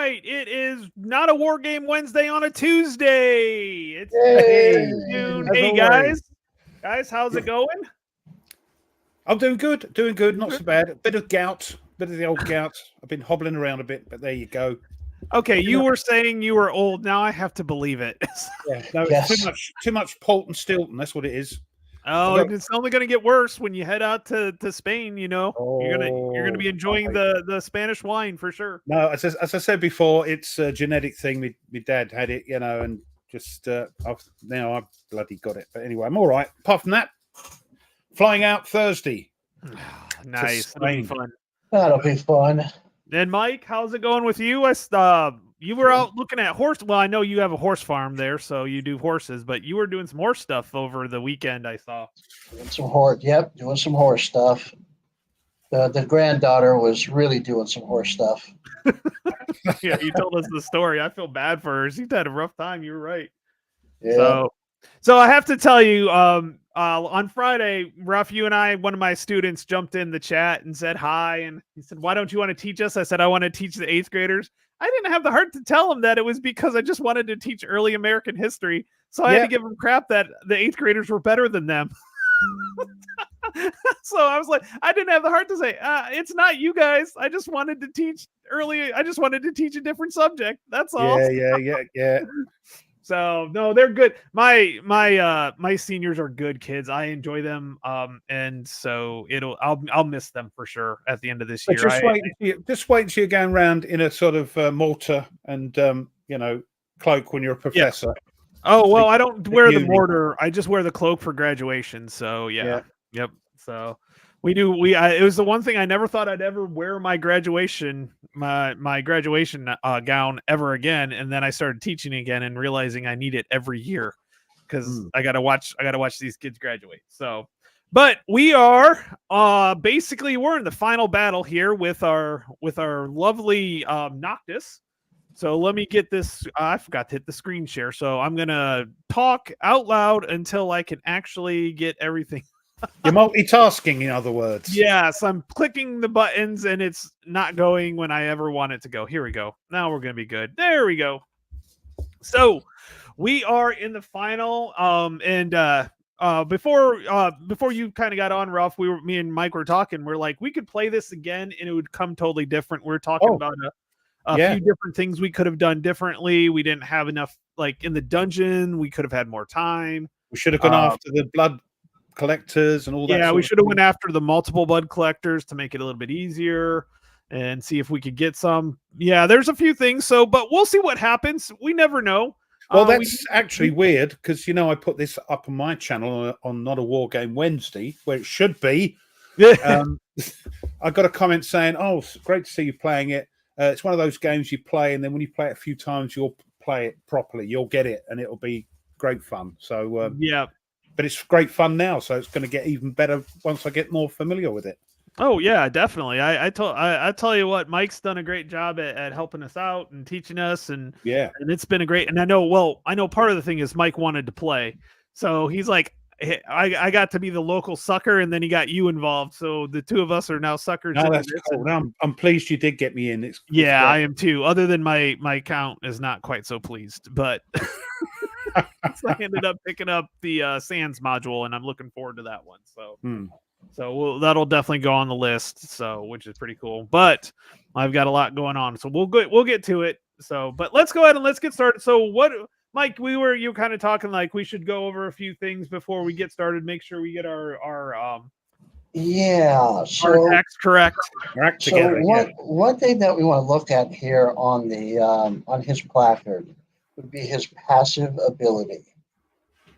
right. It is not a War Game Wednesday on a Tuesday. It's Yay! June. As Hey, always. guys, how's it going? I'm doing good, not so bad. A bit of gout, bit of the old gout. I've been hobbling around a bit, but there you go. Okay, you were saying you were old. Now I have to believe it. Yeah, no, it's Yes. too much Port and Stilton. That's what it is. Oh, I've got- it's only going to get worse when you head out to Spain. You know, you're gonna be enjoying the Spanish wine for sure. No, as I said before, it's a genetic thing. My dad had it, and just I've bloody got it. But anyway, I'm all right. Apart from that, flying out Thursday. Nice, that'll be fun. That'll be fun. And Mike, how's it going with you? You were out looking at horse. Well, I know you have a horse farm there, so you do horses. But you were doing some horse stuff over the weekend. I saw. Doing some horse stuff. The granddaughter was really doing some horse stuff. Yeah, you told us the story. I feel bad for her. She's had a rough time. You're right. Yeah. So I have to tell you, on Friday, Ruff, you and I, one of my students jumped in the chat and said hi, and he said, "Why don't you want to teach us?" I said, "I want to teach the 8th graders." I didn't have the heart to tell him that it was because I just wanted to teach early American history, so I had to give him crap that the 8th graders were better than them. So I was like, I didn't have the heart to say, it's not you guys. I just wanted to teach early. I just wanted to teach a different subject. That's all. Yeah. So no, they're good. My seniors are good kids. I enjoy them. And so I'll miss them for sure at the end of this year. Just wait until you're going around in a sort of mortar and cloak when you're a professor. Yeah. Oh well, I don't wear the mortar. I just wear the cloak for graduation. So yeah. Yep. So it was the one thing I never thought I'd ever wear my graduation gown ever again, and then I started teaching again and realizing I need it every year because I gotta watch these kids graduate. So, but we are basically we're in the final battle here with our lovely Noctis. So let me get this. I forgot to hit the screen share, so I'm gonna talk out loud until I can actually get everything. You're multitasking, in other words. Yes, I'm clicking the buttons and it's not going when I ever want it to go. Here we go. Now we're going to be good. There we go. So we are in the final. Before you kind of got on, Ruff, me and Mike were talking. We're like, we could play this again and it would come totally different. We're talking about a few different things we could have done differently. We didn't have enough, like in the dungeon. We could have had more time. We should have gone after the blood collectors and all that. Yeah, we should have went after the multiple blood collectors to make it a little bit easier and see if we could get some. Yeah, there's a few things. So, but we'll see what happens. We never know. Well, that's actually weird because I put this up on my channel on Not a War Game Wednesday, where it should be. I got a comment saying, "Oh, it's great to see you playing it. It's one of those games you play, and then when you play it a few times, you'll play it properly. You'll get it, and it'll be great fun." So yeah. But it's great fun now, so it's going to get even better once I get more familiar with it. Oh yeah, definitely. I tell you what, Mike's done a great job at helping us out and teaching us, and it's been a great. And I know part of the thing is Mike wanted to play, so he's like, hey, I got to be the local sucker, and then he got you involved, so the two of us are now suckers. No, that's cool. I'm pleased you did get me in. It's I am too. Other than my count is not quite so pleased, but. So I ended up picking up the Sands module, and I'm looking forward to that one. So, that'll definitely go on the list. So, which is pretty cool. But I've got a lot going on, so we'll get to it. So, but let's go ahead and let's get started. So, Mike? You kind of talking like we should go over a few things before we get started. Make sure we get our our attacks correct. One thing that we want to look at here on the on his placard would be his passive ability.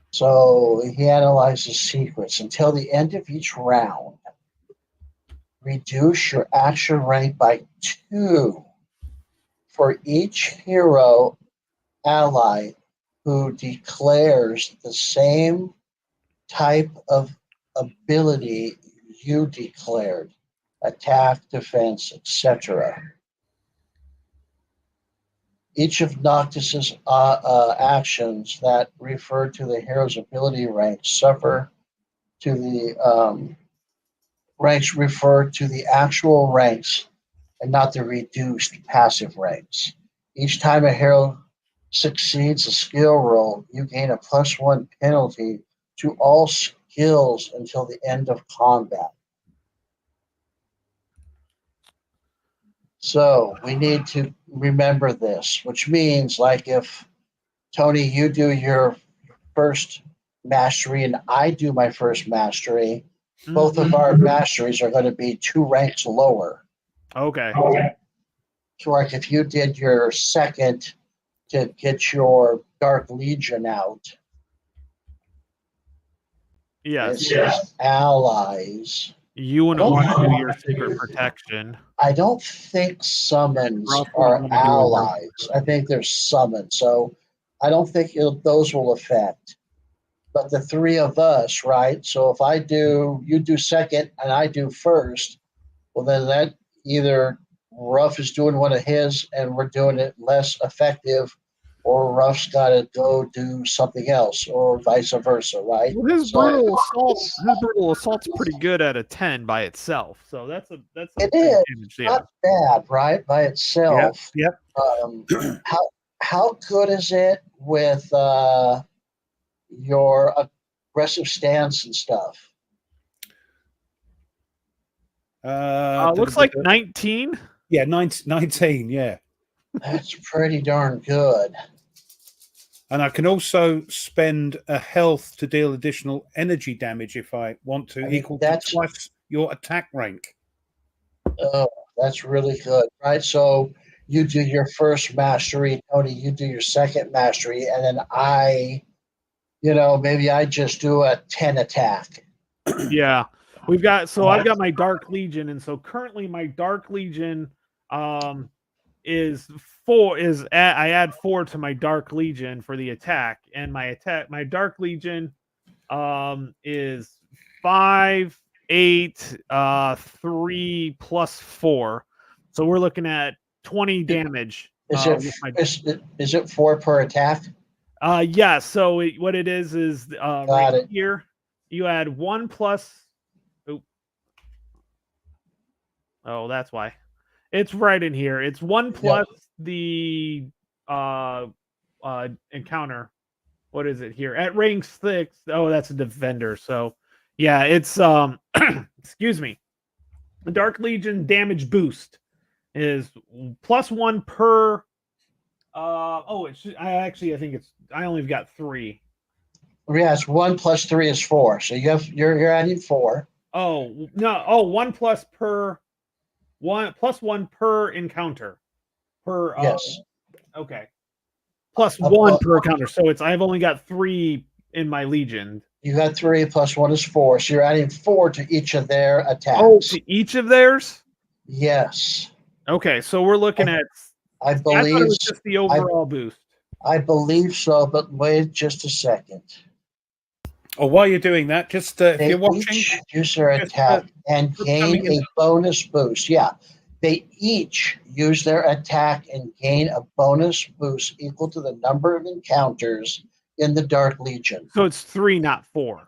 So he analyzes secrets until the end of each round. Reduce your action rank by 2 for each hero ally who declares the same type of ability you declared, attack, defense, etc. Each of Noctis's actions that refer to the hero's ability ranks refer to the actual ranks and not the reduced passive ranks. Each time a hero succeeds a skill roll, you gain a +1 penalty to all skills until the end of combat. So we need to remember this, which means, like, if Tony, you do your first mastery and I do my first mastery, both of our masteries are going to be 2 ranks lower. Okay. So, like, if you did your second to get your Dark Legion out, yes, it says allies. you wouldn't want to do your secret protection. I don't think summons are allies. I think they're summons. So I don't think those will affect. But the 3 of us, right? So if you do second and I do first, well, then that either Ruff is doing one of his and we're doing it less effective, or Ruff's got to go do something else, or vice versa, right? Well, his brutal assault's pretty good at a 10 by itself. So that's a it is damage, not bad, right? By itself. Yep. How good is it with your aggressive stance and stuff? Looks like 19. Yeah, 19. Yeah, that's pretty darn good. And I can also spend a health to deal additional energy damage if I want to, equal to twice your attack rank. Oh, that's really good, right? So you do your first mastery, Tony, you do your second mastery, and then maybe I just do a 10 attack. Yeah. I've got my Dark Legion, and so currently my Dark Legion is 4 I add 4 to my Dark Legion for the attack, and my Dark Legion is 5, 8, 3 plus 4. So we're looking at 20 damage. Is it 4 per attack? Yeah, so what it is right here you add 1 plus. Oh, that's why. It's right in here. It's 1 plus the encounter. What is it here? At rank 6. Oh, that's a defender. So yeah, it's excuse me. The Dark Legion damage boost is +1 per I only got 3. Yes, 1 plus 3 is 4. So you're adding 4. Oh no! Oh, 1 plus per 1 plus 1 per encounter. Yes. Okay. Plus 1 per encounter. So I've only got 3 in my Legion. You got 3 plus 1 is 4. So you're adding 4 to each of their attacks. Oh, to each of theirs? Yes. Okay, so we're looking at. I believe it was just the overall boost. I believe so, but wait just a second. Oh, while you're doing that, just if you're watching, use their attack and gain a bonus boost. Yeah, they each use their attack and gain a bonus boost equal to the number of encounters in the Dark Legion. So it's 3, not 4.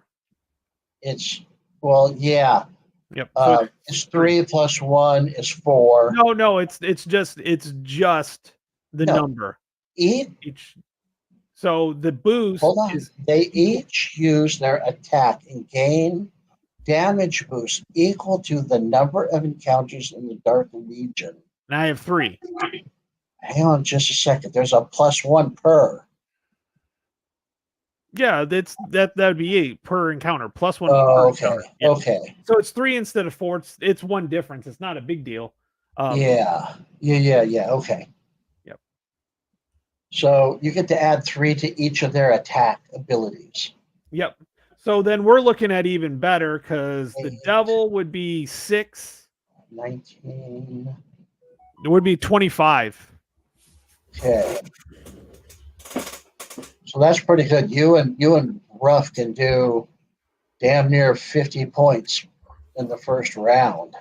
Yeah. Yep. It's 3 plus 1 is 4. No, it's just the number. Each. So the boost. Hold on. They each use their attack and gain damage boost equal to the number of encounters in the Dark Legion. And I have 3. Hang on just a second. There's a +1 per. Yeah, that'd be 8 per encounter, +1 per encounter. Yeah. Okay. So it's 3 instead of 4. It's 1 difference. It's not a big deal. Yeah. Okay. Yep. So you get to add 3 to each of their attack abilities. Yep. So then we're looking at even better because the devil would be 6. 19. It would be 25. Okay. So that's pretty good. You and Ruff can do damn near 50 points in the first round.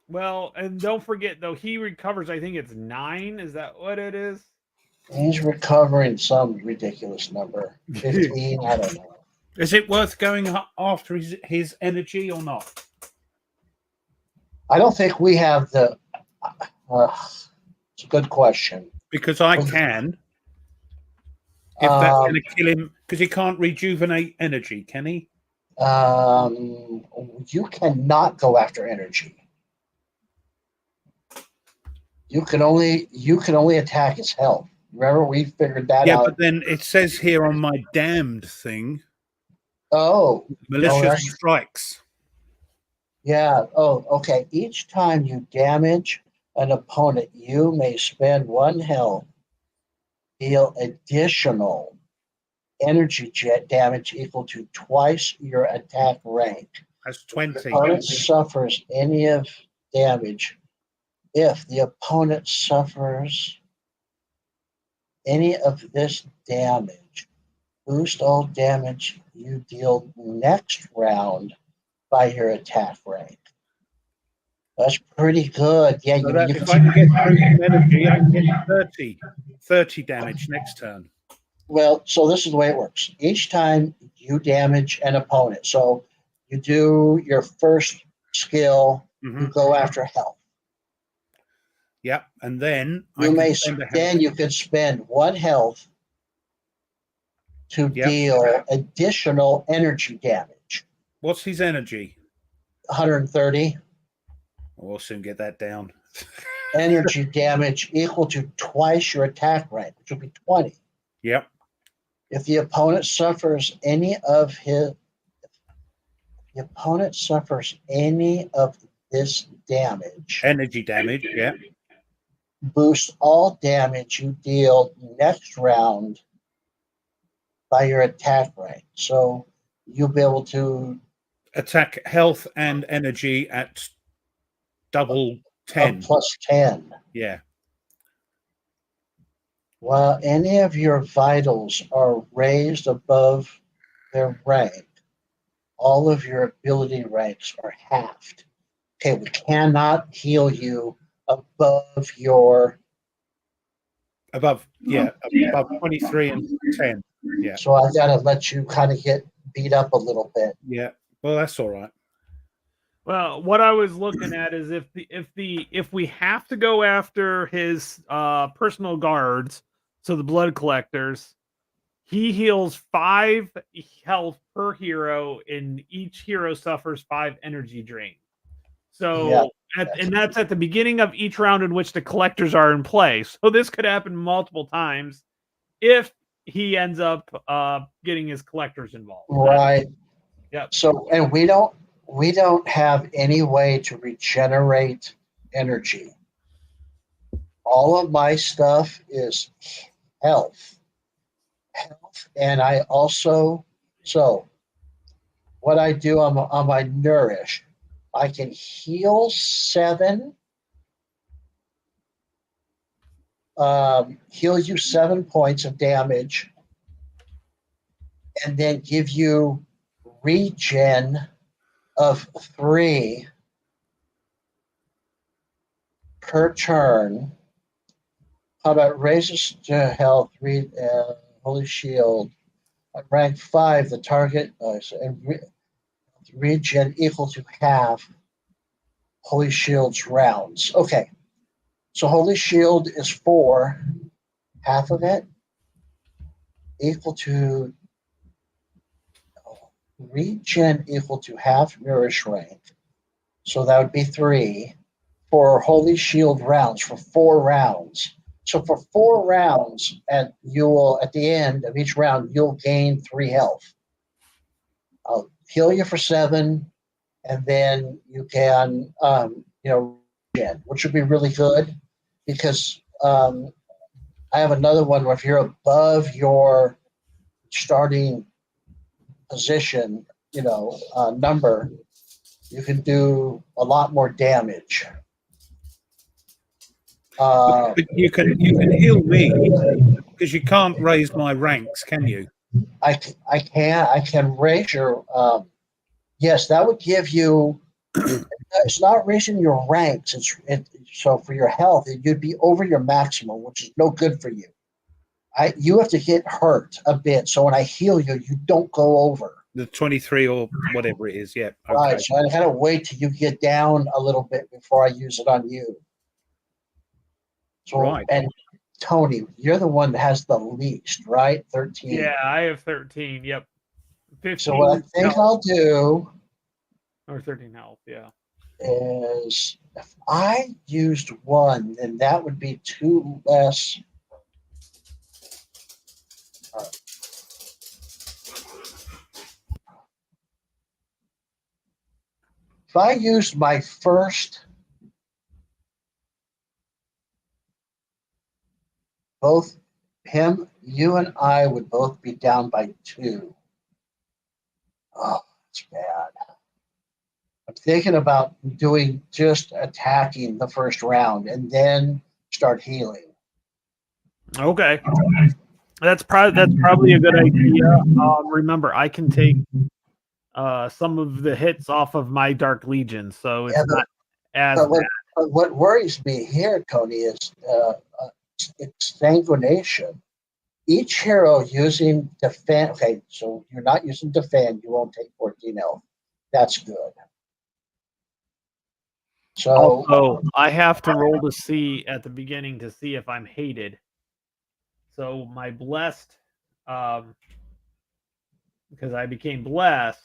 Well, and don't forget though, he recovers. I think it's 9. Is that what it is? He's recovering some ridiculous number. 15. I don't know. Is it worth going after his energy or not? I don't think we have the. It's a good question. because I can. If that's going to kill him, because he can't rejuvenate energy, can he? You cannot go after energy. You can only attack his health. Remember, we figured that out. Yeah, but then it says here on my damned thing. Malicious strikes. Yeah. Oh, okay. Each time you damage an opponent, you may spend 1 health, deal additional energy jet damage equal to twice your attack rank. That's 20. If the opponent suffers any of damage, if the opponent suffers any of this damage, boost all damage you deal next round by your attack rank. That's pretty good. Yeah, so if I can get through some energy, I can get 30 damage next turn. Well, so this is the way it works. Each time you damage an opponent, so you do your first skill, you go after health. Yep, and then you can spend 1 health to deal additional energy damage. What's his energy? 130. We'll soon get that down. Energy damage equal to twice your attack rank, which will be 20. Yep. If the opponent suffers any of this damage, energy damage, yeah, boost all damage you deal next round by your attack rank. So you'll be able to attack health and energy at double 10. Plus 10. Yeah. While any of your vitals are raised above their rank, all of your ability ranks are halved. Okay, we cannot heal you above 23 and 10. Yeah. So I gotta let you kind of get beat up a little bit. Yeah. Well, that's all right. Well, what I was looking at is if we have to go after his personal guards, so the blood collectors, he heals 5 health per hero, and each hero suffers 5 energy drain. So, and that's at the beginning of each round in which the collectors are in play. So this could happen multiple times if he ends up getting his collectors involved. Right. Yeah. So, and we don't have any way to regenerate energy. All of my stuff is health. And I also, so what I do on my nourish, I can heal 7, heal you 7 points of damage, and then give you regen of 3 per turn. How about raises to health, holy shield, rank 5, the target, regen equal to half holy shield's rounds. Okay, so holy shield is 4, half of it equal to regen equal to half nourish rank. So that would be 3 for holy shield rounds for 4 rounds. So for 4 rounds, and you will, at the end of each round, you'll gain 3 health. I'll heal you for 7, and then you can, regen, which would be really good because I have another one where if you're above your starting position, number, you can do a lot more damage. But you can heal me because you can't raise my ranks, can you? I can raise your yes, that would give you it's not raising your ranks, so for your health you'd be over your maximum, which is no good for you. You have to get hurt a bit, so when I heal you, you don't go over the 23 or whatever it is. Yeah, okay. Right, so I had to wait till you get down a little bit before I use it on you. So, right. Tony, you're the one that has the least, right? 13. Yeah, I have 13. Yep. 15. So what I think I'll do, or 13 health, yeah, is if I used 1, then that would be 2 less. If I used my first, both him, you, and I would both be down by 2. Oh, it's bad. I'm thinking about doing just attacking the first round and then start healing. Okay, that's probably a good idea. Remember, I can take some of the hits off of my Dark Legion, so it's not as bad. But what worries me here, Tony, is exsanguination. Each hero using defend. Okay, so you're not using defend, you won't take 14 health. That's good. So also, I have to roll to see at the beginning to see if I'm hated. So my blessed, because I became blessed.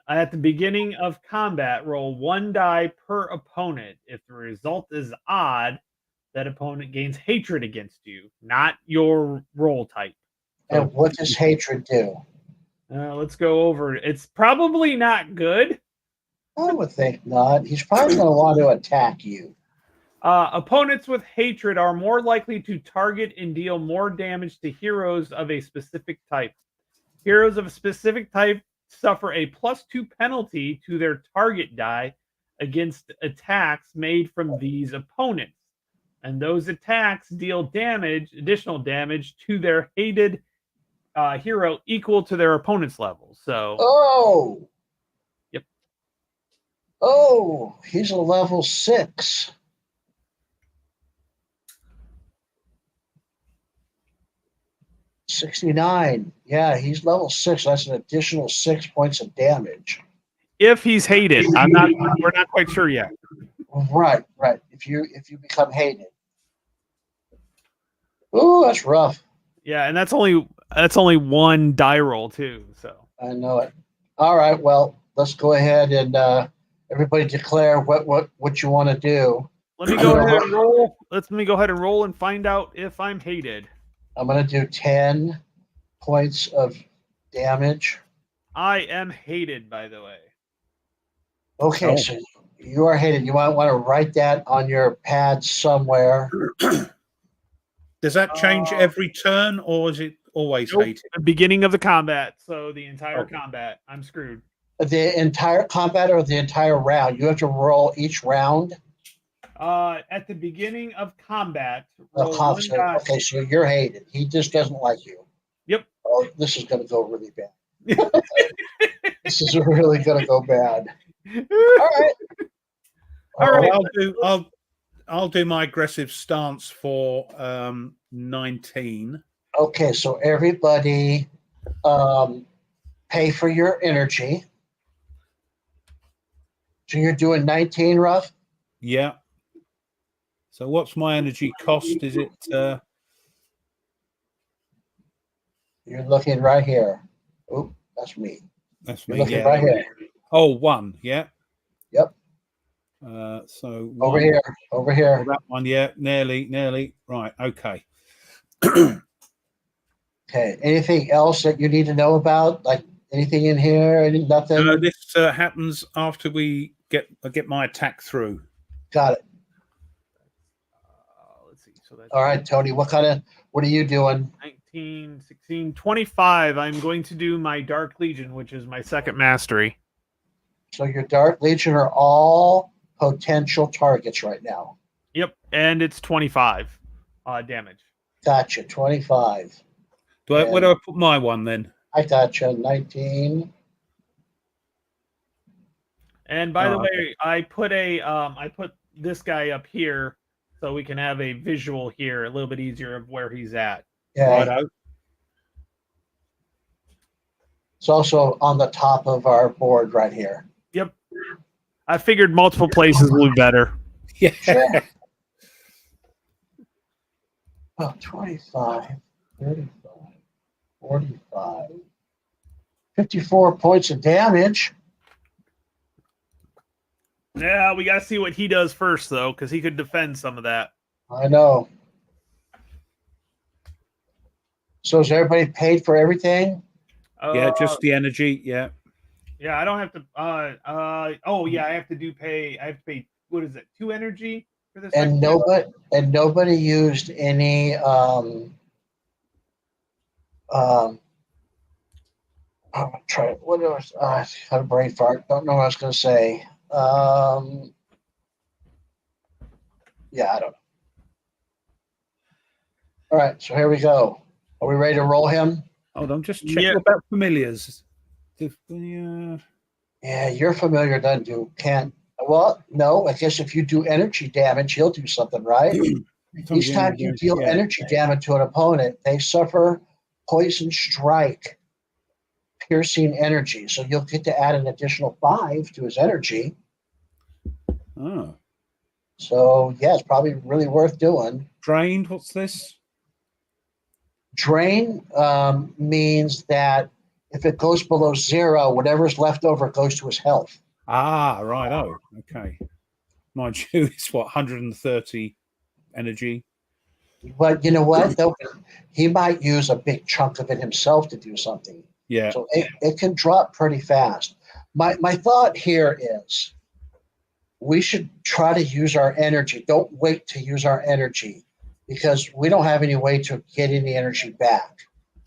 At the beginning of combat, roll 1 die per opponent. If the result is odd, that opponent gains hatred against you, not your roll type. So, and what does hatred do? Let's go over it. It's probably not good. I would think not. He's probably going to want to attack you. Opponents with hatred are more likely to target and deal more damage to heroes of a specific type. Heroes of a specific type suffer a +2 penalty to their target die against attacks made from these opponents. And those attacks deal additional damage to their hated hero equal to their opponent's level. So, yep. Oh, he's a level 6. $69. Yeah, he's level 6. That's an additional 6 points of damage. If he's hated, we're not quite sure yet. Right. If you become hated. Ooh, that's rough. Yeah, and that's only 1 die roll too. So I know it. All right, well, let's go ahead and everybody declare what you want to do. Let me go ahead and roll. Let me go ahead and roll and find out if I'm hated. I'm going to do 10 points of damage. I am hated, by the way. Okay, so you are hated. You might want to write that on your pad somewhere. Does that change every turn, or is it always hated? The beginning of the combat, so the entire combat. I'm screwed. The entire combat or the entire round? You have to roll each round? At the beginning of combat. Okay, so you're hated. He just doesn't like you. Yep. Oh, this is going to go really bad. This is really going to go bad. All right. I'll do my aggressive stance for 19. Okay, so everybody pay for your energy. So you're doing 19, Ruff? Yeah. So what's my energy cost? Is it... You're looking right here. Oh, that's me. That's You're me, looking right here. Oh, 1, yeah. Yep. So over here. Oh, that one, yeah, nearly. Right, okay. Okay. Anything else that you need to know about? Like anything in here? Nothing? This happens after we get my attack through. Got it. Let's see. So that's all right, Tony. What are you doing? 19, 16, 25. I'm going to do my Dark Legion, which is my second mastery. So your Dark Legion are all potential targets right now. Yep, and it's 25 damage. Gotcha, 25. Where do I put my one then? I gotcha, 19. And by the way, I put this guy up here so we can have a visual here, a little bit easier of where he's at. Yeah. Right. It's also on the top of our board right here. Yep. I figured multiple places would be better. Yeah. Sure. Oh, 25, 35, 45, 54 points of damage. Yeah, we got to see what he does first, though, because he could defend some of that. I know. So is everybody paid for everything? Yeah, just the energy. Yeah. Yeah, I don't have to. Oh yeah, I have to pay. I have to pay. What is it? 2 energy for this. And nobody used any. I'm try. What was? I had a brain fart. Don't know what I was going to say. Yeah, I don't know. All right, so here we go. Are we ready to roll him? Hold on, just check about familiars. Yeah, your familiar can't. Well, no, I guess if you do energy damage, he'll do something, right? Each time you deal energy damage to an opponent, they suffer poison strike, piercing energy. So you'll get to add an additional 5 to his energy. Oh. So yeah, it's probably really worth doing. Drained, what's this? Drain means that if it goes below 0, whatever's left over goes to his health. Ah, right. Oh, okay. Mind you, it's what, 130 energy. But you know what? Though he might use a big chunk of it himself to do something. Yeah. So it can drop pretty fast. My thought here is we should try to use our energy. Don't wait to use our energy because we don't have any way to get any energy back.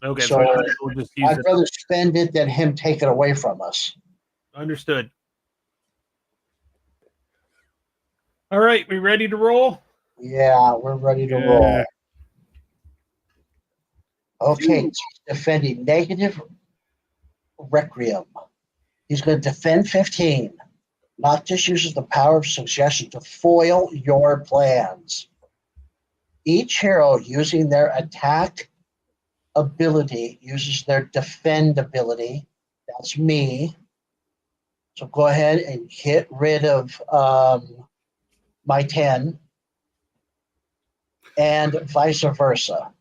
Okay, so we'll just use I'd rather spend it than him take it away from us. Understood. All right, we ready to roll? Yeah, we're ready to roll. Okay, he's defending negative Requiem. He's going to defend 15. Noctis uses the power of suggestion to foil your plans. Each hero using their attack ability uses their defend ability. That's me. So go ahead and get rid of my 10. And vice versa.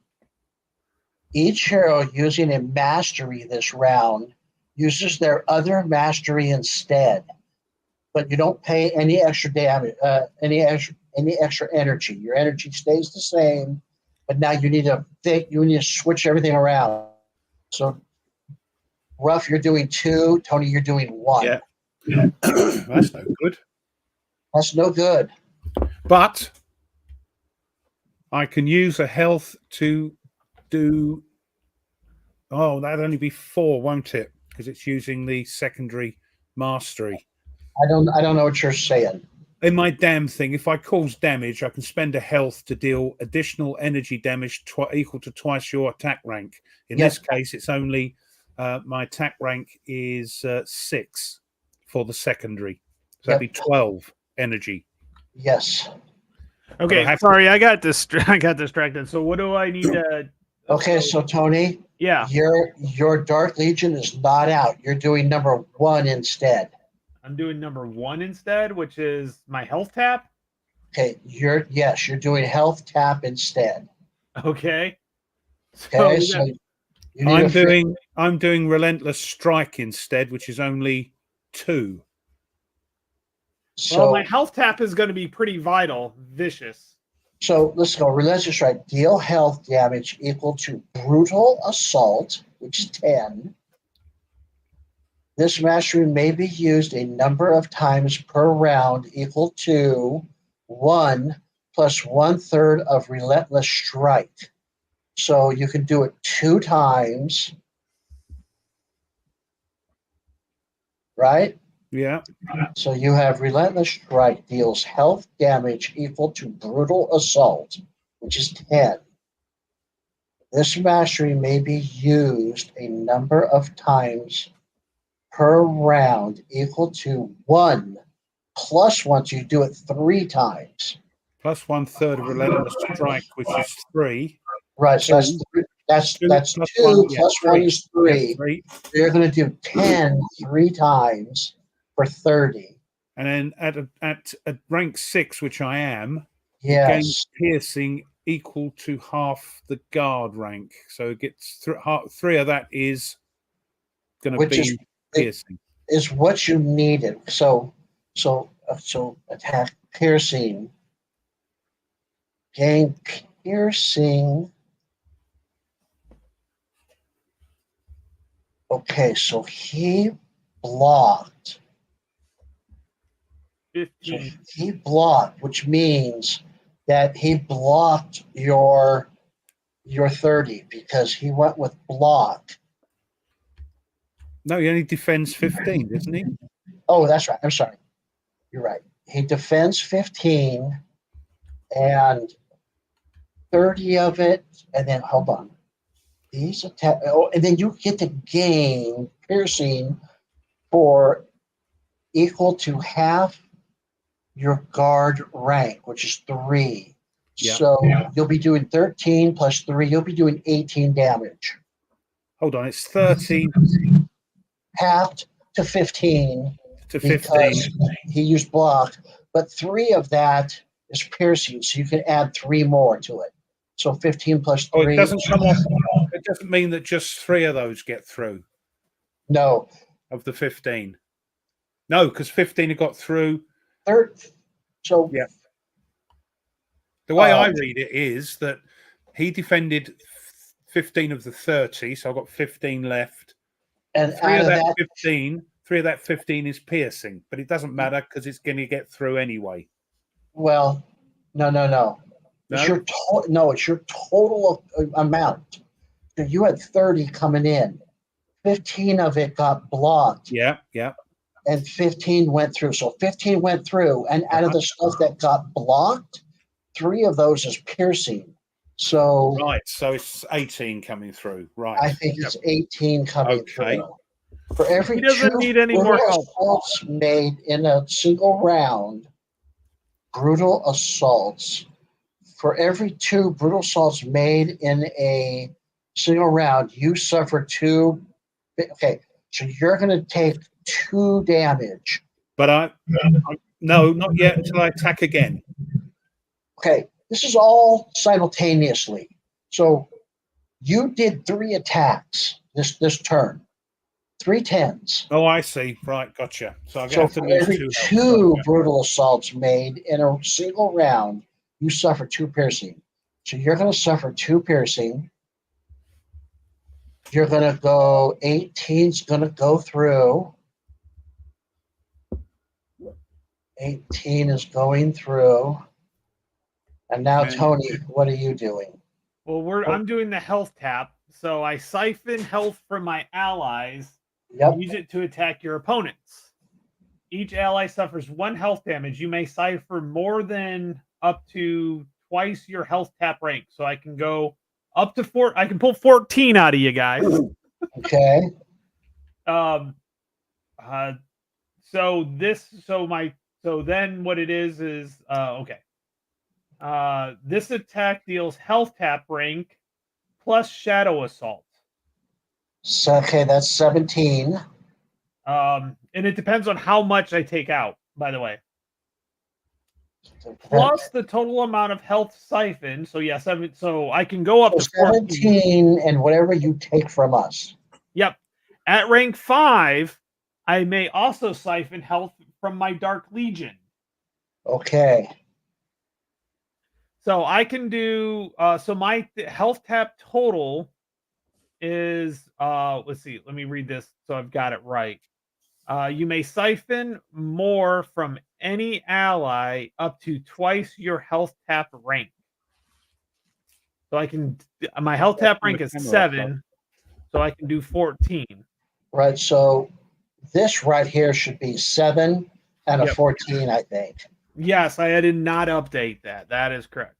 Each hero using a mastery this round uses their other mastery instead, but you don't pay any extra damage, any extra energy. Your energy stays the same, but now you need to switch everything around. So, Ruff, you're doing 2. Tony, you're doing 1. Yeah, that's no good. That's no good. But I can use a health to do. Oh, that'd only be 4, won't it? Because it's using the secondary mastery. I don't know what you're saying. In my damn thing, if I cause damage, I can spend a health to deal additional energy damage equal to twice your attack rank. In this case, it's only my attack rank is 6 for the secondary. So that'd be 12 energy. Yes. Okay, sorry, I got distracted. So what do I need to? Okay, so Tony, your Dark Legion is not out. You're doing number 1 instead. I'm doing number 1 instead, which is my health tap. Okay, you're doing health tap instead. Okay. Okay, so I'm doing relentless strike instead, which is only 2. So well, my health tap is going to be pretty vital, vicious. So let's go. Relentless strike. Deal health damage equal to brutal assault, which is 10. This mastery may be used a number of times per round equal to 1 plus 1/3 of relentless strike. So you can do it 2 times. Right? Yeah. So you have relentless strike deals health damage equal to brutal assault, which is 10. This mastery may be used a number of times per round equal to 1 plus 1. So you do it 3 times. Plus 1/3 of relentless strike, which is 3. Right. So that's 2 plus 1 is 3. 3. So you're going to do 10 3 times for 30. And then at rank 6, which I am, yes, piercing equal to half the guard rank. So it gets 3 of that is going to be piercing. Is what you needed. So attack piercing. Gain piercing. Okay, so he blocked. 15. So he blocked, which means that he blocked your 30 because he went with block. No, he only defends 15, doesn't he? Oh, that's right. I'm sorry. You're right. He defends 15 and 30 of it, and then hold on. These attack. Oh, and then you get to gain piercing for equal to half your guard rank, which is 3. Yeah. So you'll be doing 13 plus 3. You'll be doing 18 damage. Hold on, it's 13 halved to 15 to because 15. he used block, but 3 of that is piercing, so you can add 3 more to it. So 15 plus 3. Oh, it doesn't come off. It doesn't mean that just 3 of those get through. No. Of the 15. No, because 15 have got through. So yeah. The way I read it is that he defended 15 of the 30, so I've got 15 left. And 3 of that 15, 3 of that 15 is piercing, but it doesn't matter because it's going to get through anyway. Well, no. No? It's your total amount. So you had 30 coming in. 15 of it got blocked. Yeah. And 15 went through. So 15 went through, and out of the stuff that got blocked, 3 of those is piercing. So right, so it's 18 coming through. Right. I think it's 18 coming through. For every he doesn't 2 need any more help. assaults made in a single round, brutal assaults. For every 2 brutal assaults made in a single round, you suffer 2. Okay, so you're going to take 2 damage. But no, not yet until I attack again. Okay, this is all simultaneously. So you did 3 attacks this turn, 3 10s. Oh, I see. Right, gotcha. So I So have to for lose every 2 2 brutal assaults made in a single round, you suffer 2 piercing. So you're going to suffer 2 piercing. You're going to go 18's going to go through. 18 is going through. And now, Tony, what are you doing? Well, I'm doing the health tap. So I siphon health from my allies. Yep. Use it to attack your opponents. Each ally suffers 1 health damage. You may siphon more than up to twice your health tap rank. So I can go up to 4. I can pull 14 out of you guys. Okay. So then what it is okay. This attack deals health tap rank plus shadow assault. So, okay, that's 17. And it depends on how much I take out, by the way. Plus the total amount of health siphon. So yeah, 7. So I can go up to 17 and whatever you take from us. Yep. At rank 5, I may also siphon health from my Dark Legion. Okay. So I can do so my health tap total is let's see, let me read this so I've got it right. You may siphon more from any ally up to twice your health tap rank. So I can my health tap rank is 7, so I can do 14. Right, so this right here should be 7 and a 14, I think. Yes, I did not update that. That is correct.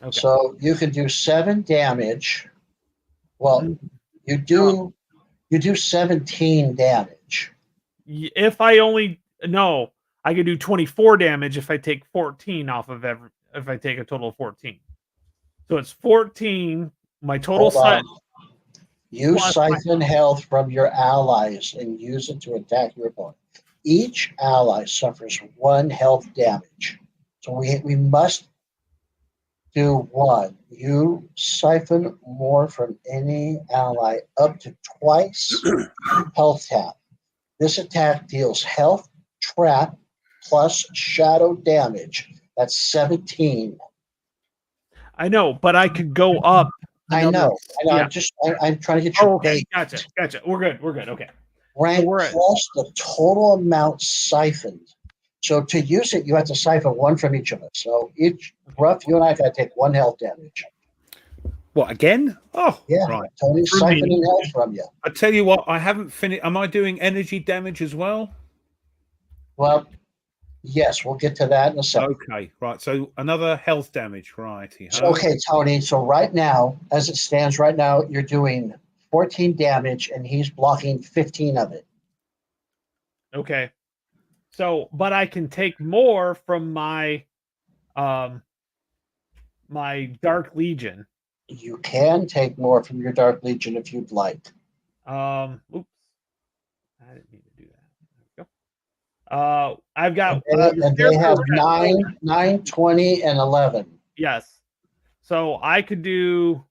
Okay. So you can do 7 damage. Well, you do 17 damage. If I I can do 24 damage if I take 14 off of if I take a total of 14. So it's 14. My total set. You siphon health from your allies and use it to attack your opponent. Each ally suffers 1 health damage. So we must do one. You siphon more from any ally up to twice health tap. This attack deals health, trap, plus shadow damage. That's 17. I know, but I could go up. I know. Yeah. I'm trying to get your okay. Gotcha. We're good. Okay. Rank plus the total amount siphoned. So to use it, you have to siphon one from each of us. So each rough, you and I got to take 1 health damage. What, again? Oh, yeah. Right. Tony's siphoning health from you. I tell you what, I haven't finished. Am I doing energy damage as well? Well, yes, we'll get to that in a second. Okay, right. So another health damage, right? So, okay, Tony. So right now, as it stands right now, you're doing 14 damage, and he's blocking 15 of it. Okay. So, but I can take more from my my Dark Legion. You can take more from your Dark Legion if you'd like. Oops. I didn't mean to do that. There we go. I've got and they have 9, 20, and 11. Yes. So I could do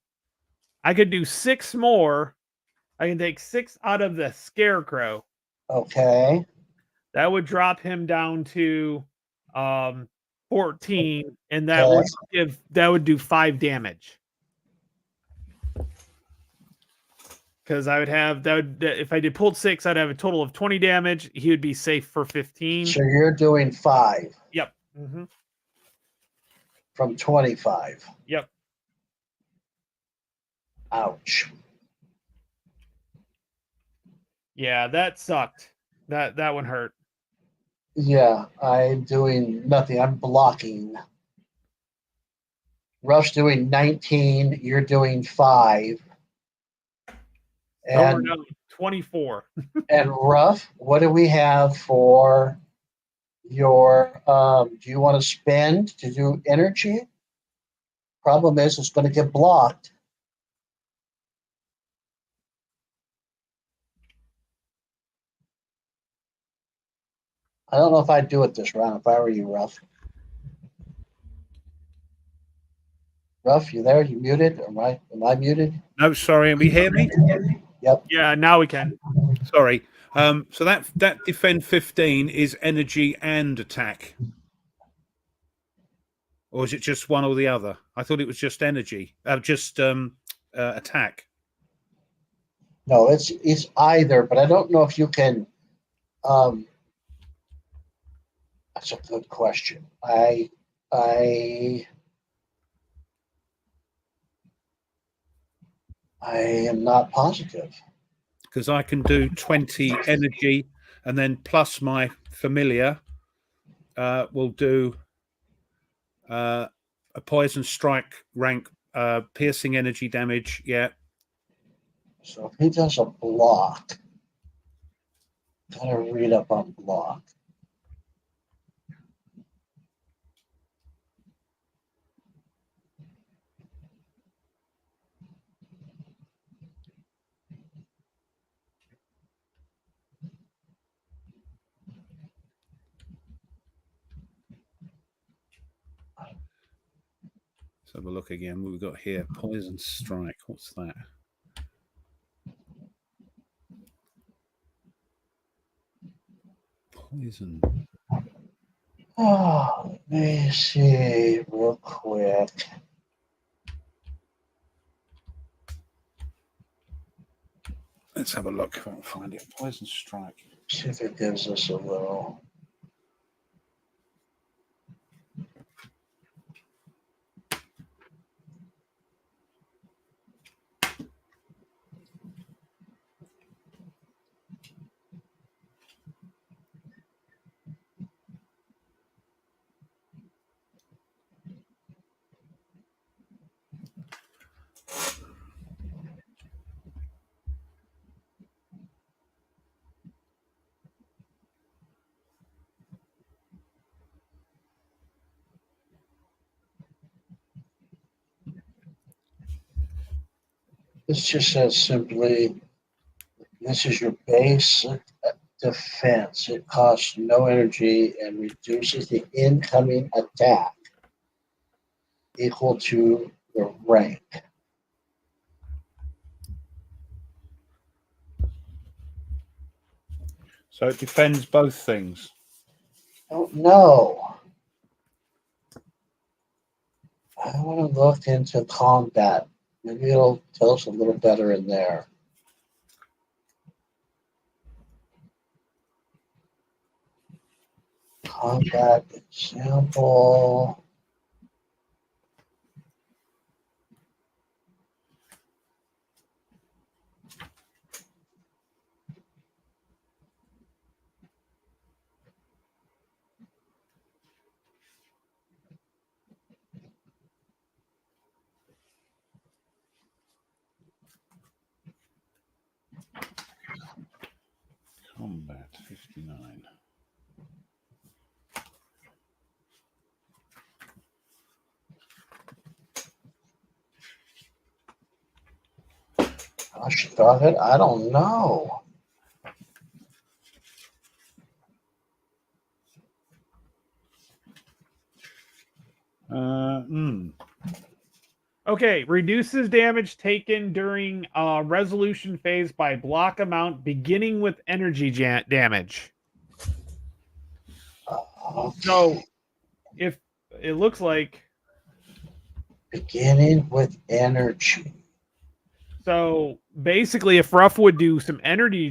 6 more. I can take 6 out of the Scarecrow. Okay. That would drop him down to 14, and that would do 5 damage. Because I would have if I did pulled 6, I'd have a total of 20 damage. He would be safe for 15. So you're doing 5. Yep. Mm-hmm. From 25. Yep. Ouch. Yeah, that sucked. That one hurt. Yeah, I'm doing nothing. I'm blocking. Ruff's doing 19. You're doing 5. And we're down 24. And Ruff, what do we have for your? Do you want to spend to do energy? Problem is, it's going to get blocked. I don't know if I'd do it this round if I were you, Ruff. Ruff, you there? You muted? Am I muted? No, sorry. Can you hear me? Yep. Yeah, now we can. Sorry. So that defend 15 is energy and attack, or is it just one or the other? I thought it was just energy, just attack. No, it's either, but I don't know if you can. That's a good question. I am not positive. Because I can do 20 energy, and then plus my familiar will do a poison strike rank, piercing energy damage. Yeah. So if he does a block, gotta read up on block. Let's have a look again. What we've got here, poison strike. What's that? Poison. Oh, let me see real quick. Let's have a look if I can find it. Poison strike. See if it gives us a little. This just says simply, this is your base defense. It costs no energy and reduces the incoming attack. equal to the rank. So it defends both things. Don't know. I want to look into combat. Maybe it'll tell us a little better in there. Combat example. Combat 59. Gosh darn it, I don't know. Okay, reduces damage taken during resolution phase by block amount beginning with energy damage. So, if it looks like beginning with energy. So basically, if Ruff would do some energy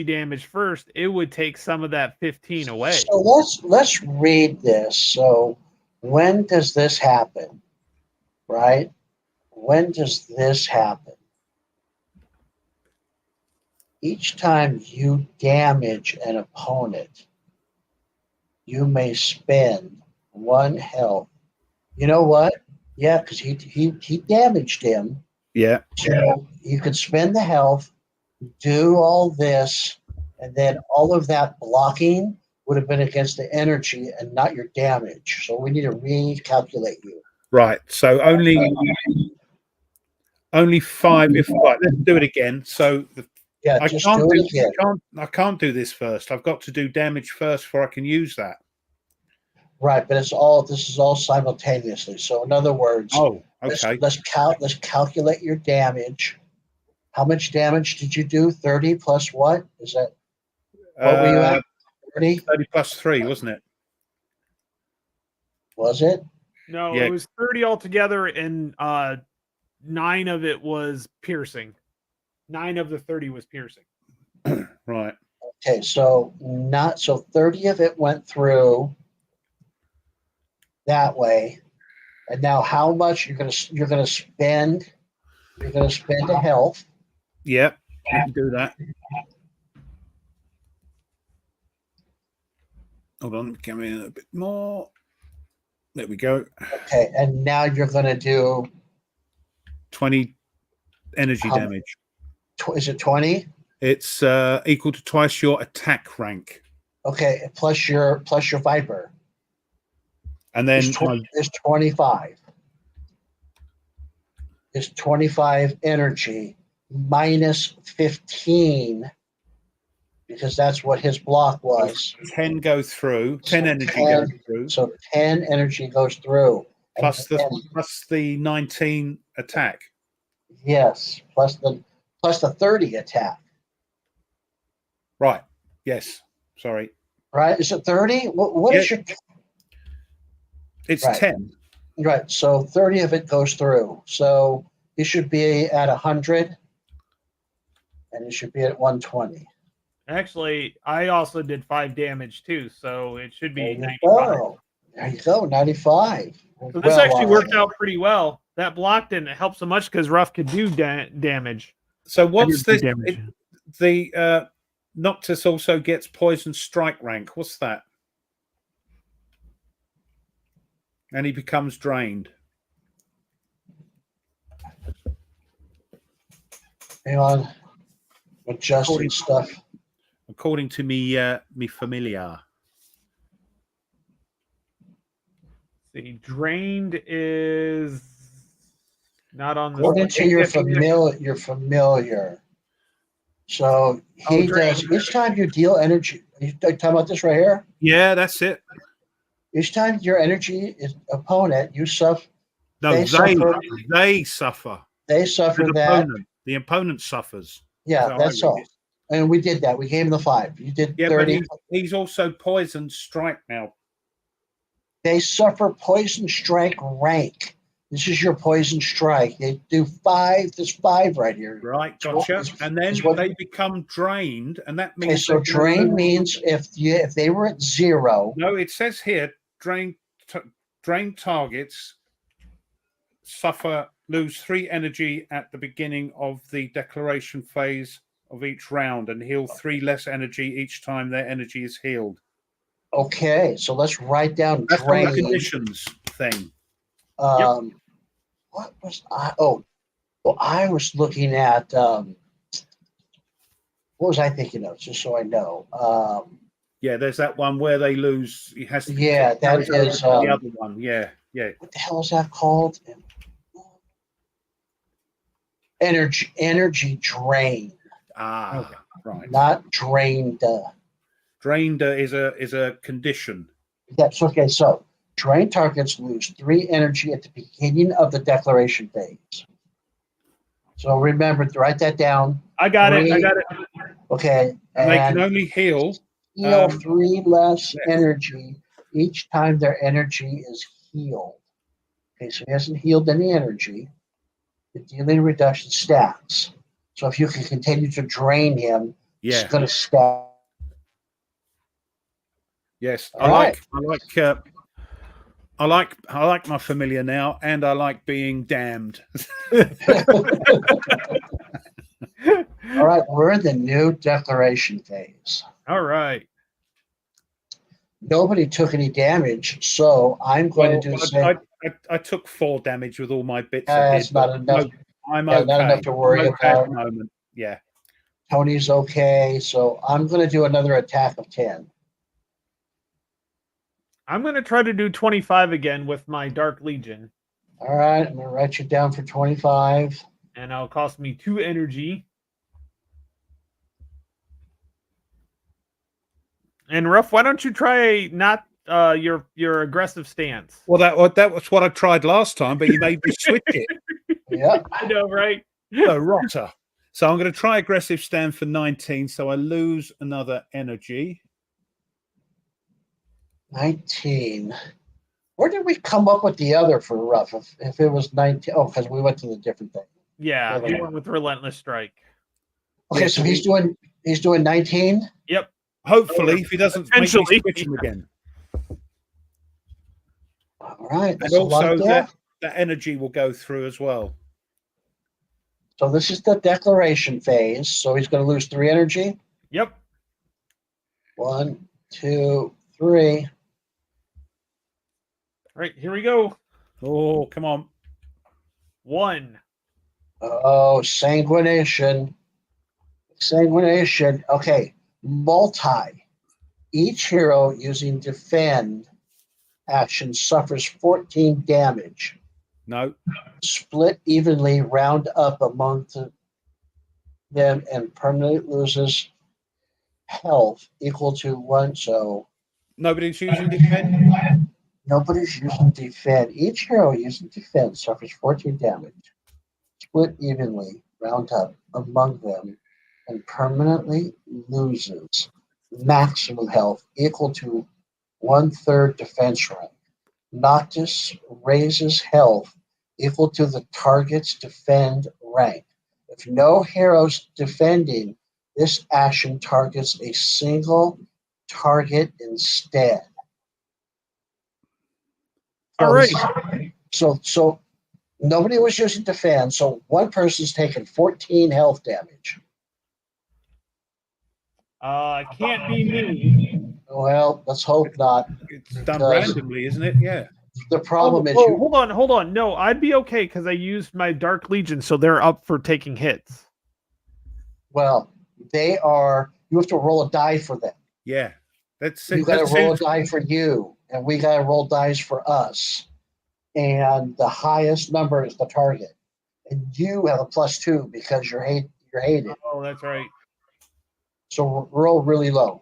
damage first, it would take some of that 15 away. So let's read this. So when does this happen? Right? When does this happen? Each time you damage an opponent, you may spend 1 health. You know what? Yeah, because he damaged him. Yeah. So you could spend the health, do all this, and then all of that blocking would have been against the energy and not your damage. So we need to recalculate you. Right. So only 5. If right, let's do it again. So Yeah, I just can't do it again. I can't do this first. I've got to do damage first before I can use that. Right, but this is all simultaneously. So in other words, okay. let's calculate your damage. How much damage did you do? 30 plus what? Is that what were you at? 30? 30 plus 3, wasn't it? Was it? No, Yeah. It was 30 altogether, and 9 of it was piercing. 9 of the 30 was piercing. Right. Okay, so 30 of it went through that way. And now how much you're gonna spend? You're gonna spend a health. Yep. You can do that. Hold on, give me a bit more. There we go. Okay, and now you're gonna do 20 energy damage. Is it 20? It's equal to twice your attack rank. Okay, plus your Viper. And then it's 25. It's 25 energy minus 15 because that's what his block was. 10 go through. 10 energy goes through. So 10 energy goes through. Plus the 19 attack. Yes, plus the 30 attack. Right. Yes. Sorry. Right? Is it 30? What is your? It's 10. Right. So 30 of it goes through. So you should be at 100, and you should be at 120. Actually, I also did 5 damage too, so it should be 95. Oh, there you go, 95. So this actually worked out pretty well. That block didn't help so much because Ruff could do damage. So what's this? The Noctis also gets poison strike rank. What's that? And he becomes drained. Hang on. Adjusting stuff. According to me familiar. See, drained is not on the. According to your familiar. So he does each time you deal energy. You talking about this right here? Yeah, that's it. Each time your energy is opponent, you suffer No, they suffer. They suffer. They suffer The that. opponent. The opponent suffers. Yeah, that's all. And we did that. We gave him the 5. You did 30. But he's also poison strike now. They suffer poison strike rank. This is your poison strike. They do 5. There's 5 right here. Right, gotcha. And then they become drained, and that means. Okay, so drain means if they were at 0. No, it says here drain targets lose 3 energy at the beginning of the declaration phase of each round, and heal 3 less energy each time their energy is healed. Okay, so let's write down That's drain. the conditions thing. What was I? Oh, well, I was looking at what was I thinking of? Just so I know. Yeah, there's that one where they lose. It has to be that is the other one. Yeah. What the hell is that called? Energy drain. Ah, right. Not drained. Drained is a condition. That's okay. So drain targets lose 3 energy at the beginning of the declaration phase. So remember to write that down. I got it. Okay. And they can only heal 3 less energy each time their energy is healed. Okay, so he hasn't healed any energy. The dealing reduction stacks. So if you can continue to drain him, it's going to stack. Yes, I like my familiar now, and I like being damned. All right, we're in the new declaration phase. All right. Nobody took any damage, so I'm going to do. I took 4 damage with all my bits. That's not enough. No, I'm okay. Not enough to worry about. At the moment. Yeah. Tony's okay, so I'm going to do another attack of 10. I'm going to try to do 25 again with my Dark Legion. All right, I'm going to write you down for 25. And it'll cost me 2 energy. And Ruff, why don't you try not your aggressive stance? Well, that was what I tried last time, but you made me switch it. Yeah, I know, right? Oh, rotter. So I'm going to try aggressive stand for 19, so I lose another energy. 19. Where did we come up with the other for Ruff? If it was 19, because we went to the different thing. Yeah, we went with Relentless Strike. Okay, so he's doing 19. Yep. Hopefully, if he doesn't make me switch him again. All right, and also that energy will go through as well. So this is the declaration phase. So he's going to lose 3 energy. Yep. 1, 2, 3. All right, here we go. Oh, come on. 1. Oh, sanguination. Okay, multi. Each hero using defend action suffers 14 damage. No. Split evenly, round up among them, and permanently loses health equal to 1. So nobody's using defend? Nobody's using defend. Each hero using defend suffers 14 damage. Split evenly, round up among them, and permanently loses maximum health equal to 1/3 defense rank. Noctis raises health equal to the target's defend rank. If no heroes defending, this action targets a single target instead. All right. So nobody was using defend, so one person's taken 14 health damage. Can't be me. Well, let's hope not. It's done randomly, isn't it? Yeah. The problem is hold on. No, I'd be okay because I used my Dark Legion, so they're up for taking hits. Well, they are. You have to roll a die for them. Yeah. You got to roll a die for you, and we got to roll dice for us. And the highest number is the target. And you have a +2 because you're hated. Oh, that's right. So roll really low.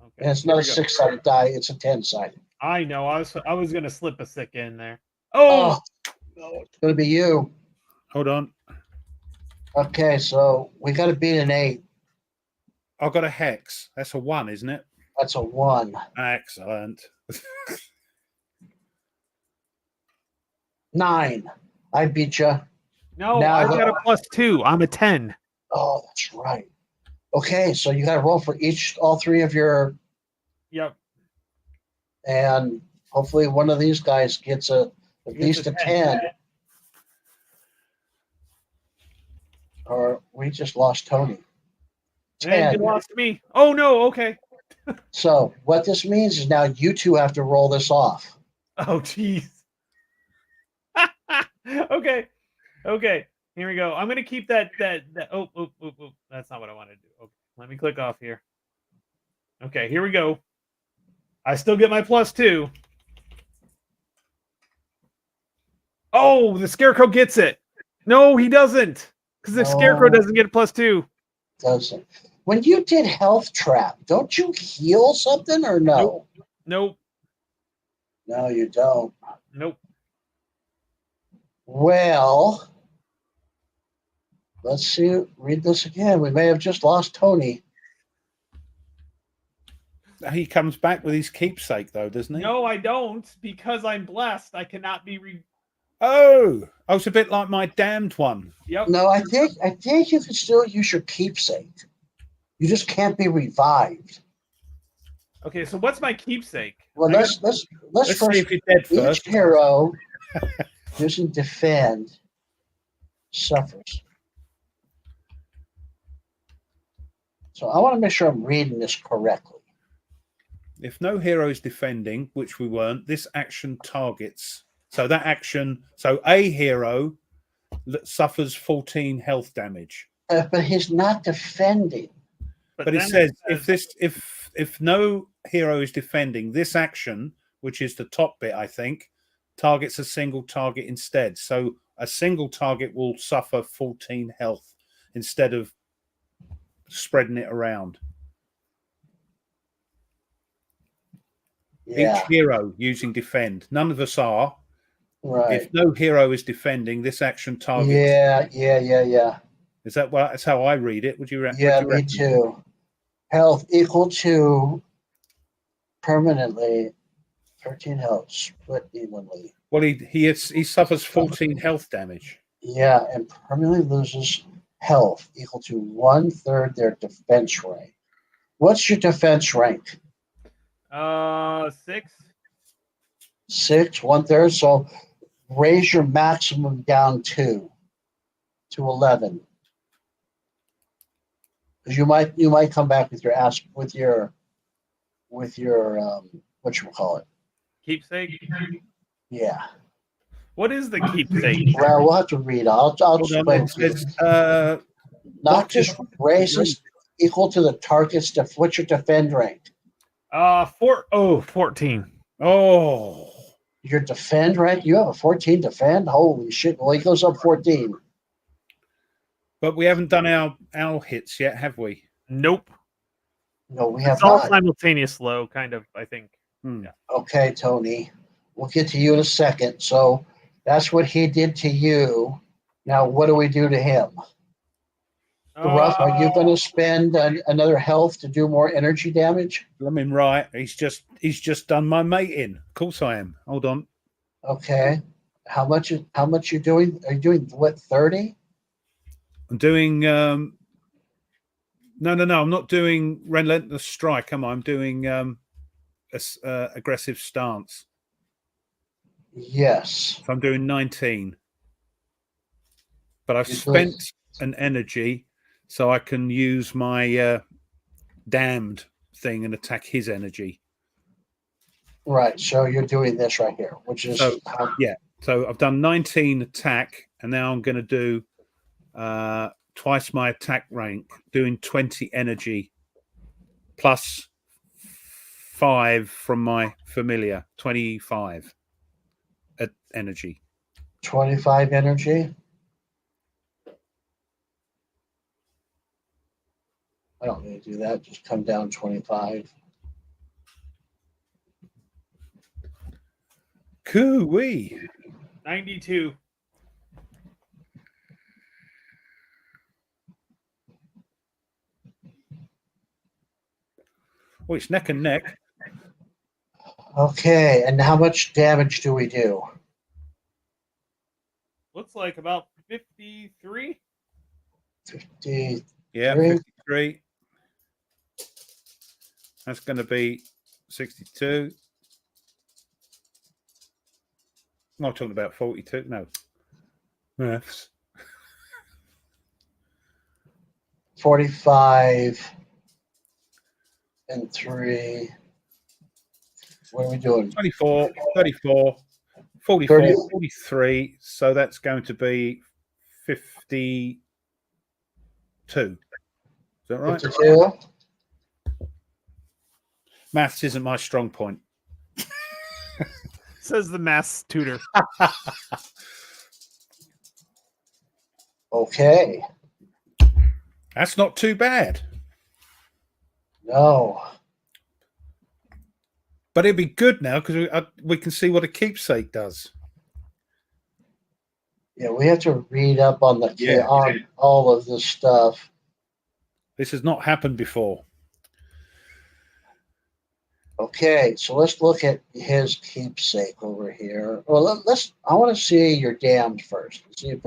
Okay. And it's not a 6-sided die; it's a 10-sided. I know. I was gonna slip a 6 in there. Oh, No, it's going to be you. Hold on. Okay, so we got to beat an 8. I've got a hex. That's a 1, isn't it? That's a 1. Excellent. 9. I beat you. No, Now I've got a +2. I'm a 10. Oh, that's right. Okay, so you got to roll for all 3 of your. Yep. And hopefully one of these guys gets at least a 10. Or we just lost Tony. 10. And you lost me. Oh, no. Okay. So what this means is now you two have to roll this off. Oh, jeez. Okay. Okay. Here we go. I'm going to keep that. Oh, that's not what I want to do. Okay. Let me click off here. Okay. Here we go. I still get my +2. Oh, the Scarecrow gets it. No, he doesn't. Because the Scarecrow doesn't get a +2. Doesn't. When you did Health Trap, don't you heal something or no? Nope. No, you don't. Nope. Well, let's see. Read this again. We may have just lost Tony. He comes back with his keepsake, though, doesn't he? No, I don't. Because I'm blessed, I cannot be Oh, it's a bit like my damned one. Yep. No, I think you can still use your keepsake. You just can't be revived. Okay, so what's my keepsake? Well, let's Let's first see if you're dead each first. hero using defend suffers. So I want to make sure I'm reading this correctly. If no hero is defending, which we weren't, this action targets. So that action, so a hero suffers 14 health damage. But he's not defending. But it says if no hero is defending, this action, which is the top bit, I think, targets a single target instead. So a single target will suffer 14 health instead of spreading it around. Yeah. Each hero using defend. None of us are. Right. If no hero is defending, this action targets. Yeah. Is that what? That's how I read it. Would you? Yeah, me too. Health equal to permanently 13 health split evenly. Well, he suffers 14 health damage. Yeah, and permanently loses health equal to 1/3 their defense rank. What's your defense rank? 6. 6, 1/3. So raise your maximum down to 11. Because you might come back with your what you call it. Keepsake? Yeah. What is the keepsake? Well, we'll have to read. I'll explain to you. Noctis raises equal to the target's what's your defend rank? 14. Oh. Your defend rank? You have a 14 defend? Holy shit. Well, he goes up 14. But we haven't done our hits yet, have we? Nope. No, we have it's all not. Simultaneous low, kind of, I think. Yeah. Okay, Tony. We'll get to you in a second. So that's what he did to you. Now, what do we do to him? Ruff, are you going to spend another health to do more energy damage? I mean, right. He's just done my mate in. Of course I am. Hold on. Okay. How much you doing? Are you doing what, 30? I'm doing no. I'm not doing relentless strike, am I? I'm doing aggressive stance. Yes. So I'm doing 19. But I've spent an energy so I can use my damned thing and attack his energy. Right. So you're doing this right here, which is yeah. So I've done 19 attack, and now I'm going to do twice my attack rank, doing 20 energy plus 5 from my familiar, 25 energy. 25 energy. I don't need to do that. Just come down 25. Coo-wee. 92. Oh, it's neck and neck. Okay, and how much damage do we do? Looks like about 53. 50. Yeah, 53. That's going to be 62. I'm not talking about 42. No. Maths. 45 and 3. What are we doing? 24, 34, 44, 30. 43. So that's going to be 52. Is that right? 52. Maths isn't my strong point. Says the maths tutor. Okay. That's not too bad. No. But it'd be good now because we can see what a keepsake does. Yeah, we have to read up on on all of this stuff. This has not happened before. Okay, so let's look at his keepsake over here. Well, I want to see your damned first. See if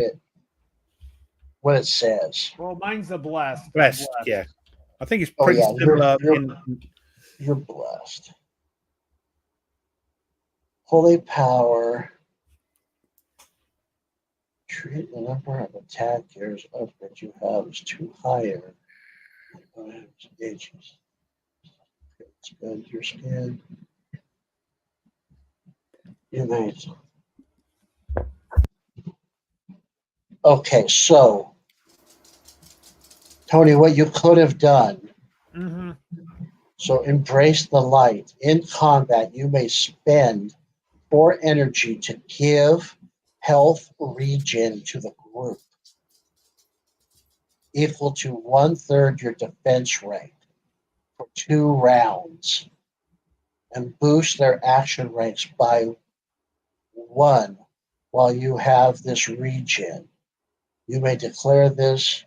what it says. Well, mine's a blessed. Blessed, yeah. I think it's pretty similar. You're blessed. Holy power. Treat the number of attack gears up that you have is too higher. Ages. Spend your skin. You may. Okay, so Tony, what you could have done. Mm-hmm. So embrace the light. In combat, you may spend 4 energy to give health regen to the group, equal to 1/3 your defense rank for 2 rounds, and boost their action ranks by 1 while you have this regen. You may declare this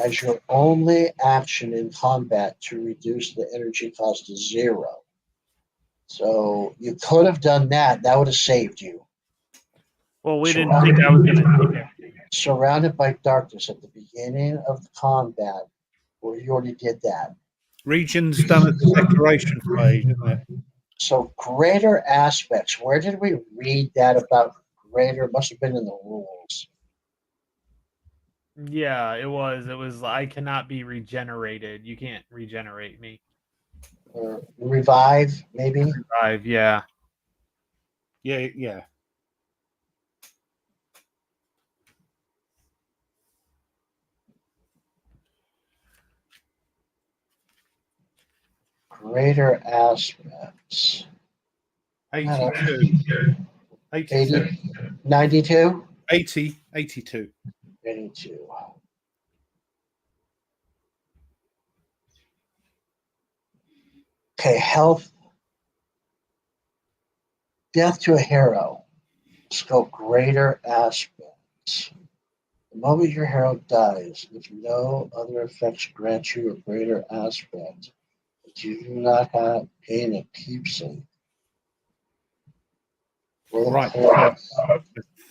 as your only action in combat to reduce the energy cost to 0. So you could have done that. That would have saved you. Well, we didn't think I was going to. Surrounded by darkness at the beginning of the combat, where you already did that. Region's done at the declaration phase, isn't it? So greater aspects. Where did we read that about greater? It must have been in the rules. Yeah, it was. It was. I cannot be regenerated. You can't regenerate me. Or revive, maybe. Revive, yeah. Yeah. Greater aspects. 82. 82. 92? 80. 82. 82. Okay, health. Death to a hero. Scope greater aspects. The moment your hero dies, if no other effects grant you a greater aspect, but you do not gain a keepsake. Well, Right. I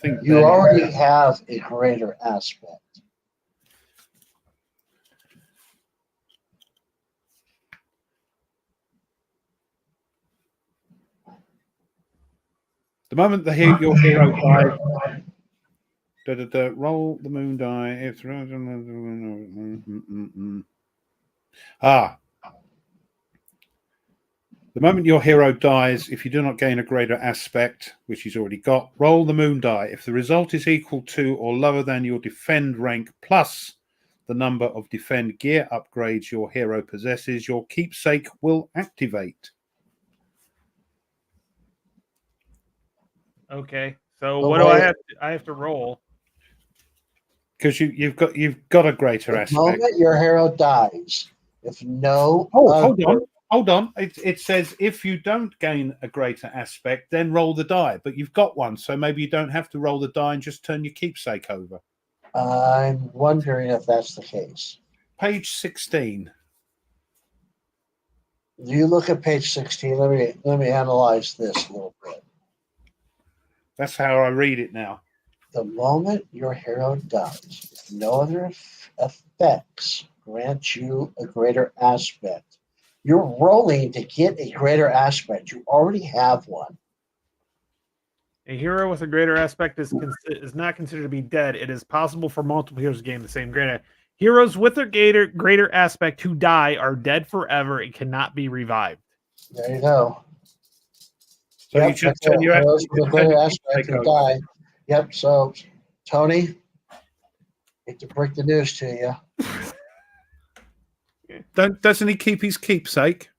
think you already have a greater aspect. The moment your hero dies, roll the moon die. If the moment your hero dies, if you do not gain a greater aspect, which he's already got, roll the moon die. If the result is equal to or lower than your defend rank plus the number of defend gear upgrades your hero possesses, your keepsake will activate. Okay. So what do I have? I have to roll because you've got a greater aspect. The moment your hero dies, if no. Hold on. It says if you don't gain a greater aspect, then roll the die. But you've got one, so maybe you don't have to roll the die and just turn your keepsake over. I'm wondering if that's the case. Page 16. You look at page 16. Let me analyze this a little bit. That's how I read it now. The moment your hero dies, if no other effects grant you a greater aspect, you're rolling to get a greater aspect. You already have one. A hero with a greater aspect is not considered to be dead. It is possible for multiple heroes to gain the same greater. Heroes with a greater aspect who die are dead forever and cannot be revived. There you go. So you just turn your heroes with a greater aspect who die. Yep. So, Tony, hate to break the news to you. Doesn't he keep his keepsake?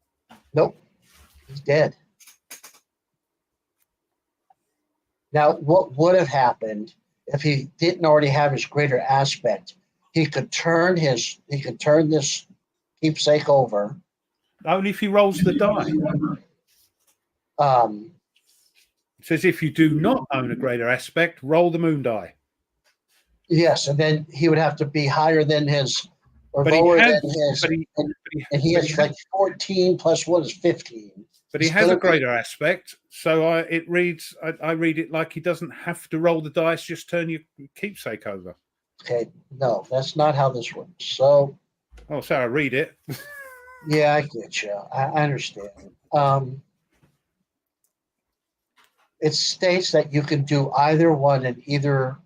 Nope. He's dead. Now, what would have happened if he didn't already have his greater aspect? He could turn this keepsake over. Only if he rolls the die. It says if you do not own a greater aspect, roll the moon die. Yes, and then he would have to be higher than his, or lower than his. And he has like 14 plus 1 is 15. But he has a greater aspect, so I read it like he doesn't have to roll the dice, just turn your keepsake over. Okay, no, that's not how this works. So, so I read it. Yeah, I get you. I understand. It states that you can do either one and either.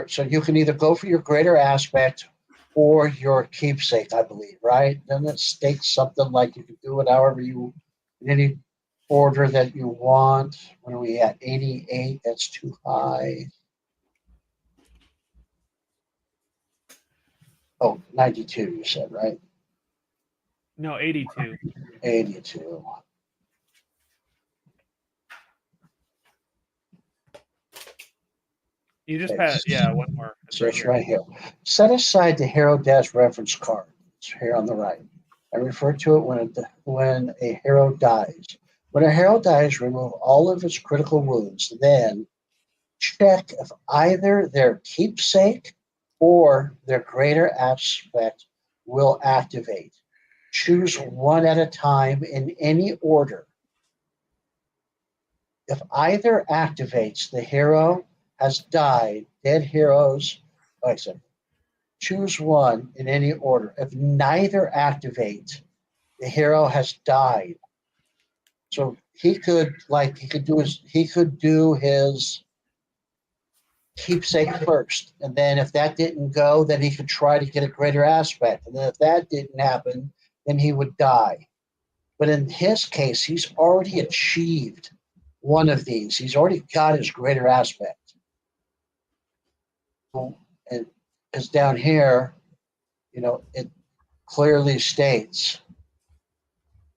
So you can either go for your greater aspect or your keepsake, I believe, right? Then it states something like you can do it however you, in any order that you want. When are we at? 88, that's too high. Oh, 92, you said, right? No, 82. 82. You just one more. So it's right here. Set aside the Hero Dash reference card. It's here on the right. I refer to it when a hero dies. When a hero dies, remove all of its critical wounds. Then check if either their keepsake or their greater aspect will activate. Choose one at a time in any order. If either activates, the hero has died. Dead heroes, choose one in any order. If neither activates, the hero has died. So he could do his keepsake first, and then if that didn't go, then he could try to get a greater aspect, and then if that didn't happen, then he would die. But in his case, he's already achieved one of these. He's already got his greater aspect. And because down here, it clearly states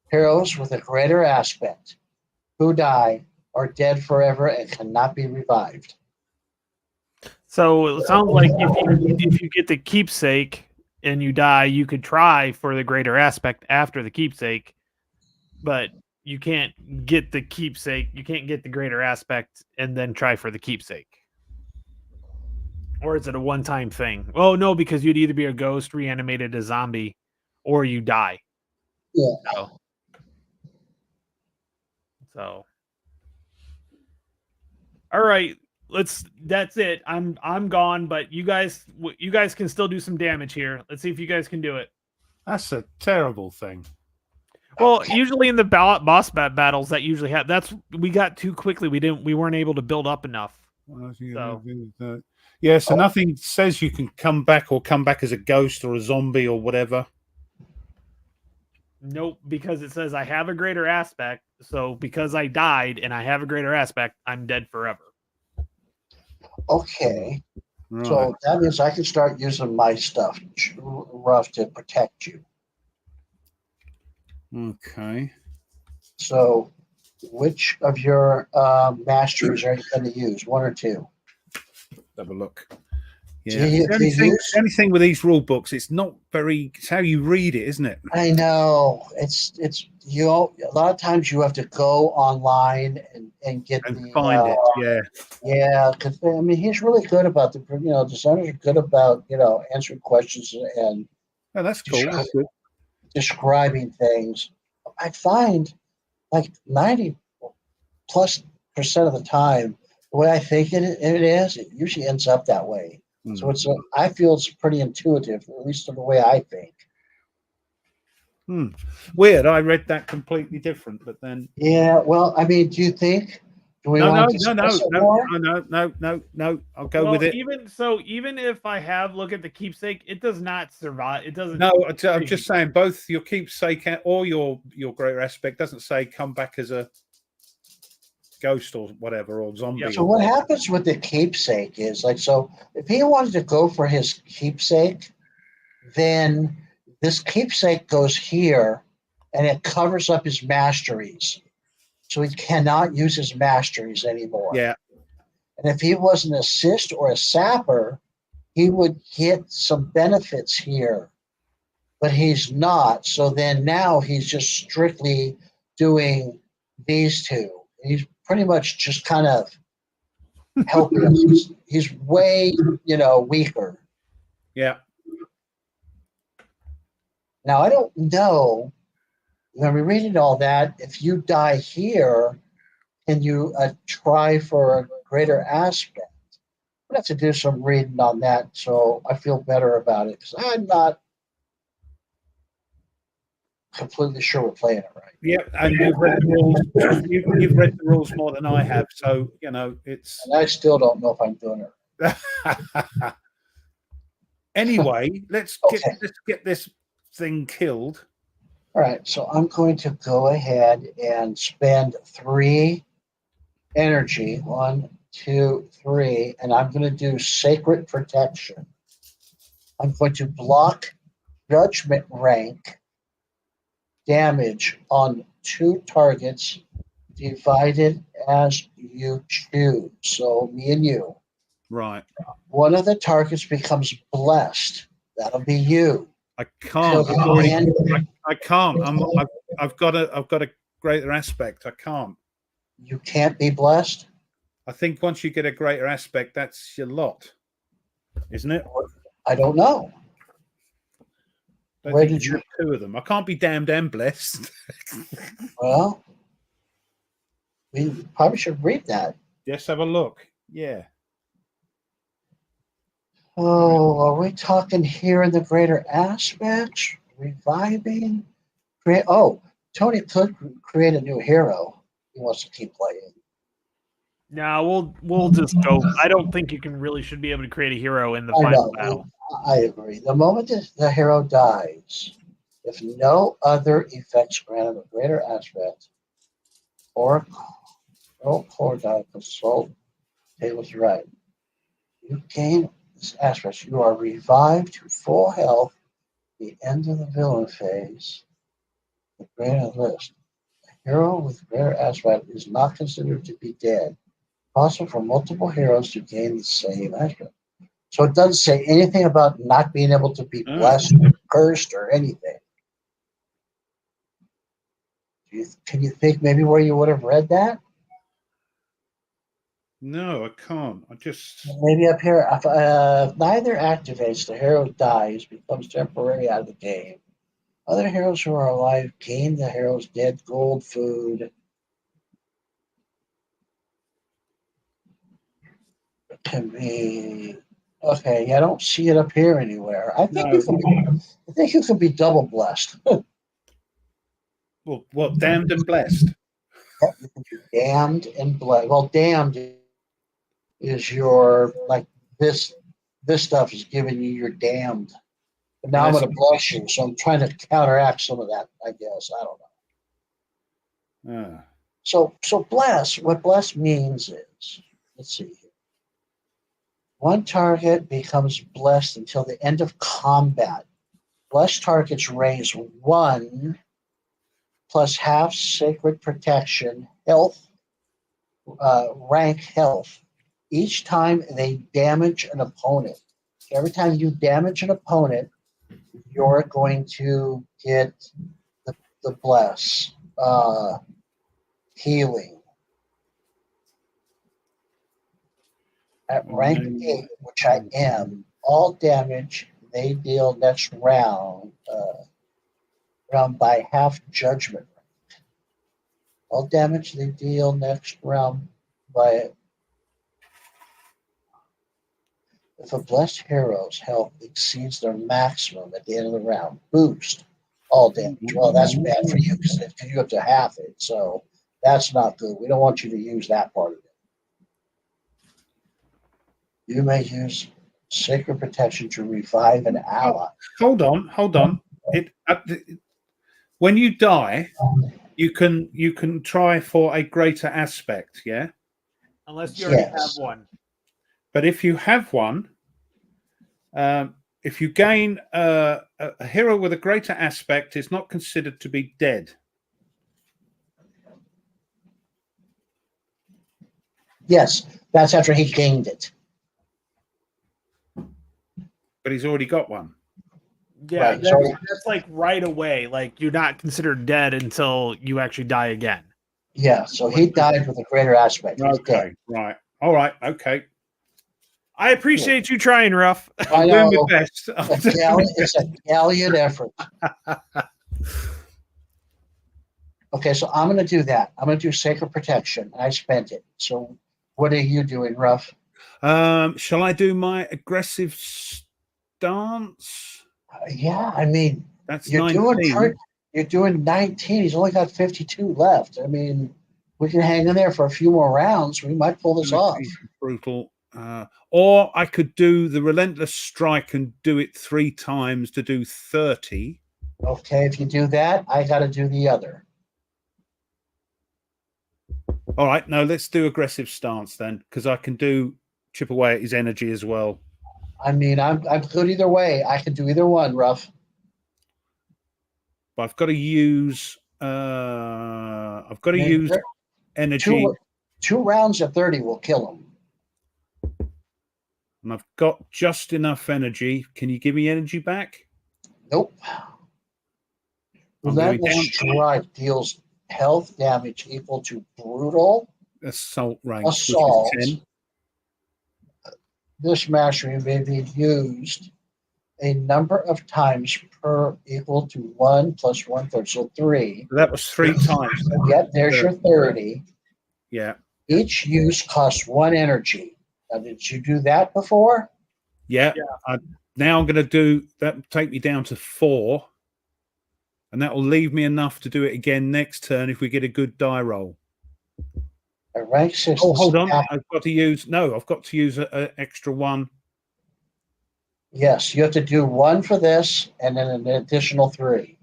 heroes with a greater aspect who die are dead forever and cannot be revived. So it sounds like if you get the keepsake and you die, you could try for the greater aspect after the keepsake, but you can't get the keepsake. You can't get the greater aspect and then try for the keepsake. Or is it a one-time thing? Oh, no, because you'd either be a ghost, reanimated, a zombie, or you die. Yeah. So. All right. That's it. I'm gone, but you guys can still do some damage here. Let's see if you guys can do it. That's a terrible thing. Well, usually in the boss battles that usually have, we got too quickly. We weren't able to build up enough. So nothing says you can come back as a ghost or a zombie or whatever. Nope, because it says I have a greater aspect. So because I died and I have a greater aspect, I'm dead forever. Okay. Right. So that means I can start using my stuff, rough, to protect you. Okay. So which of your masters are you going to use? One or two? Have a look. Yeah. The only thing with these rule books, it's how you read it, isn't it? I know. It's a lot of times you have to go online and find it. Yeah. Yeah, because he's really good about designers are good about answering questions and that's cool. That's good. describing things, I find like 90 plus percent of the time, the way I think it is, it usually ends up that way. So I feel it's pretty intuitive, at least in the way I think. Weird. I read that completely different, but then. Yeah. Well, I mean, do you think? Do we want to discuss it more? No. I'll go with it. Even if I have look at the keepsake, it does not survive. It doesn't. No, I'm just saying both your keepsake or your greater aspect doesn't say come back as a ghost or whatever or zombie. Yeah. So what happens with the keepsake is like, so if he wanted to go for his keepsake, then this keepsake goes here and it covers up his masteries. So he cannot use his masteries anymore. Yeah. And if he was an assist or a sapper, he would get some benefits here, but he's not. So then now he's just strictly doing these two. He's pretty much just kind of helping us. He's way, weaker. Yeah. Now, I don't know, when we're reading all that, if you die here, can you try for a greater aspect? I'd have to do some reading on that so I feel better about it, because I'm not completely sure we're playing it right. Yeah, and you've read the rules. You've read the rules more than I have, so it's. And I still don't know if I'm doing it right. Anyway, let's get this thing killed. All right, so I'm going to go ahead and spend 3 energy. 1, 2, 3, and I'm going to do Sacred Protection. I'm going to block Judgment rank damage on 2 targets divided as you choose. So me and you. Right. One of the targets becomes blessed. That'll be you. I can't. I can't. I've got a greater aspect. I can't. You can't be blessed? I think once you get a greater aspect, that's your lot, isn't it? I don't know. Where did you have 2 of them? I can't be damned and blessed. Well, we probably should read that. Yes, have a look. Yeah. Oh, are we talking here in the greater aspects? Reviving? Tony could create a new hero. He wants to keep playing. No, we'll just go. I don't think you should be able to create a hero in the final battle. I agree. The moment the hero dies, if no other effects grant a greater aspect, or core die consult, it was right. You gain this aspect. You are revived to full health at the end of the villain phase. The greater list. A hero with greater aspect is not considered to be dead. Possible for multiple heroes to gain the same aspect. So it doesn't say anything about not being able to be blessed or cursed or anything. Can you think maybe where you would have read that? No, I can't. I just... Maybe up here, neither activates, the hero dies, becomes temporary out of the game. Other heroes who are alive gain the hero's dead gold food. It can be... Okay, yeah, I don't see it up here anywhere. I think you can be double blessed. Well, what, damned and blessed? You can be damned and blessed. Well, damned is your, like, this stuff is giving you your damned. But now I'm going to bless you, so I'm trying to counteract some of that, I guess. I don't know. So bless, what bless means is, let's see here. One target becomes blessed until the end of combat. Blessed targets raise 1 plus half sacred protection, health, rank health, each time they damage an opponent. Every time you damage an opponent, you're going to get the bless, healing. At rank 8, which I am, all damage they deal next round. round by half judgment. All damage they deal next round by. If a blessed hero's health exceeds their maximum at the end of the round, boost all damage. Well, that's bad for you because you have to half it. So that's not good. We don't want you to use that part of it. You may use Sacred Protection to revive an ally. Hold on. When you die, you can try for a greater aspect, yeah? Unless you already have one. But if you have one, if you gain a hero with a greater aspect, is not considered to be dead. Yes, that's after he gained it. But he's already got one. Yeah, right, that's like right away. Like you're not considered dead until you actually die again. Yeah, so he died with a greater aspect. Okay, right. All right, okay. I appreciate you trying, Ruff. I'm doing my best. It's a gallant effort. Okay, so I'm going to do that. I'm going to do Sacred Protection. I spent it. So what are you doing, Ruff? Shall I do my aggressive stance? Yeah, I mean, that's you're 19. You're doing 19. He's only got 52 left. I mean, we can hang in there for a few more rounds. We might pull this off. Brutal. Or I could do the Relentless Strike and do it 3 times to do 30. Okay, if you do that, I got to do the other. All right, no, let's do aggressive stance then, because I can do chip away at his energy as well. I mean, I'm good either way. I can do either one, Ruff. But I've got to use energy. Two rounds of 30 will kill him. And I've got just enough energy. Can you give me energy back? Nope. Relentless Strike deals health damage equal to brutal assault rank. Assault. Which is 10. This mastery may be used a number of times per equal to 1 plus 1/3. So 3. That was 3 times. Yep, there's your 30. Yeah. Each use costs 1 energy. Now, did you do that before? Yeah. Now I'm going to do that. Take me down to 4. And that will leave me enough to do it again next turn if we get a good die roll. A rank 6. Oh, hold on. I've got to use an extra 1. Yes, you have to do 1 for this and then an additional 3.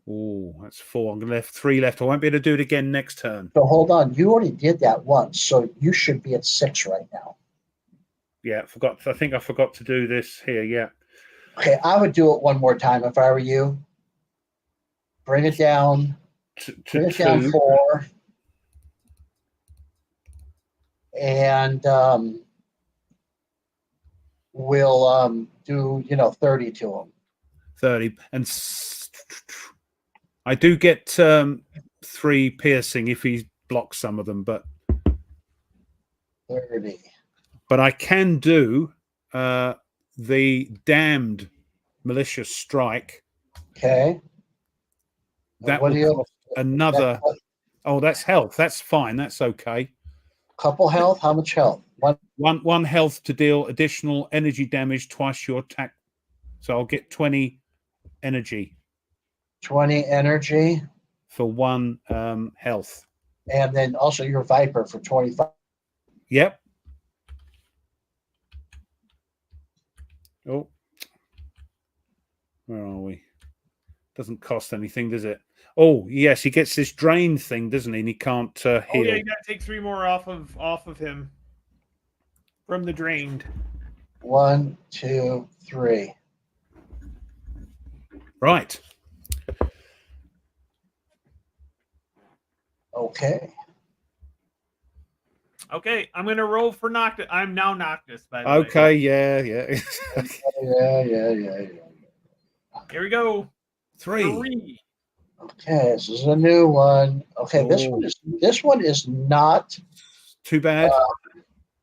Oh, that's 4. I'm going to have 3 left. I won't be able to do it again next turn. So hold on. You already did that once, so you should be at 6 right now. Yeah, I think I forgot to do this here. Yeah. Okay, I would do it one more time if I were you. Bring it down. Bring it down 4. And we'll do 30 to him. 30, and I do get 3 piercing if he blocks some of them, but 30. But I can do the damned malicious strike. Okay. That will cost another. Oh, that's health. That's fine. That's okay. Couple health. How much health? One health to deal additional energy damage twice your attack. So I'll get 20 energy. 20 energy for 1 health. And then also your Viper for 25. Yep. Oh, where are we? Doesn't cost anything, does it? Oh, yes, he gets this drain thing, doesn't he? And he can't heal. Oh yeah, you gotta take 3 more off of him from the drained. 1, 2, 3. Right. Okay. Okay, I'm gonna roll for Noctis. I'm now Noctis, by the way. Okay, yeah. Yeah. Here we go. 3. Okay, this is a new one. Okay, this one is not too bad.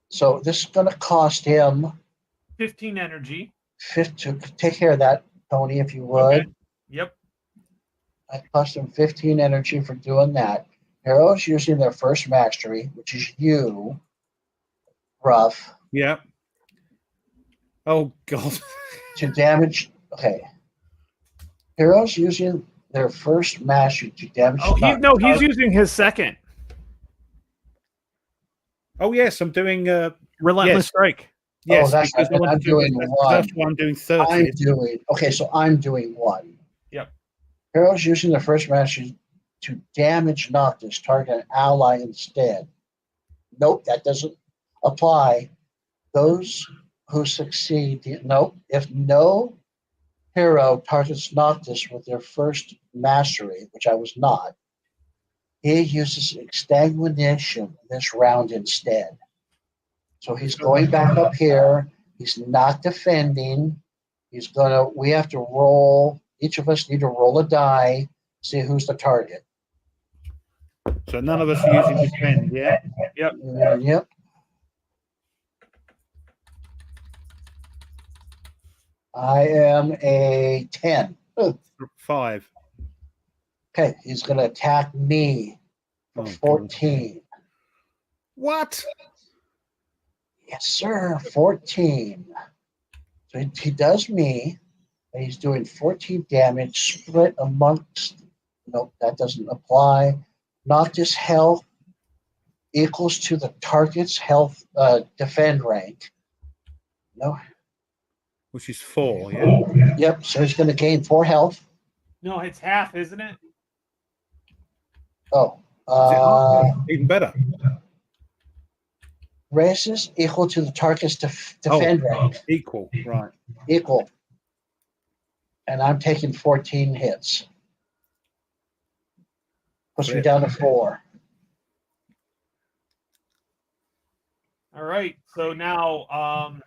So this is going to cost him 15 energy. Take care of that, Tony, if you would. Okay. Yep. I cost him 15 energy for doing that. Heroes using their first mastery, which is you, rough. Yeah. Oh God. To damage. Okay. Heroes using their first mastery to damage. Oh, he's using his second. Oh yes, I'm doing Relentless Strike. Yes, because I'm doing one. That's why I'm doing 30. So I'm doing one. Yep. Heroes using their first mastery to damage Noctis, target an ally instead. Nope, that doesn't apply. Those who succeed, nope. If no hero targets Noctis with their first mastery, which I was not, he uses extinguishing this round instead. So he's going back up here. He's not defending. We have to roll. Each of us need to roll a die, see who's the target. So none of us are using defend, yeah? Yep. Yep. I am a 10. 5. Okay, he's going to attack me for 14. God. What? Yes, sir. 14. So he does me, and he's doing 14 damage split amongst. Nope, that doesn't apply. Noctis health equals to the target's health defend rank. No. Which is 4, yeah? Yep, so he's going to gain 4 health. No, it's half, isn't it? Oh. Even better. Raises equal to the target's defend rank. Equal, right. Equal. And I'm taking 14 hits. Puts me down to 4. All right. So now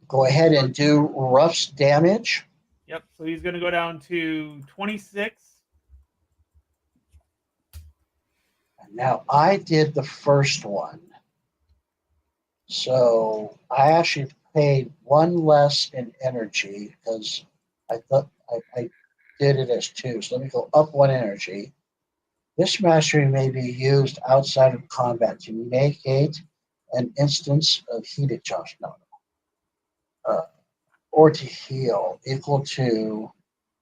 go ahead and do Rough's damage. Yep. So he's going to go down to 26. Now I did the first one. So I actually paid 1 less in energy because I thought I did it as 2. So let me go up 1 energy. This mastery may be used outside of combat to negate an instance of heat exhaustion, or to heal, equal to,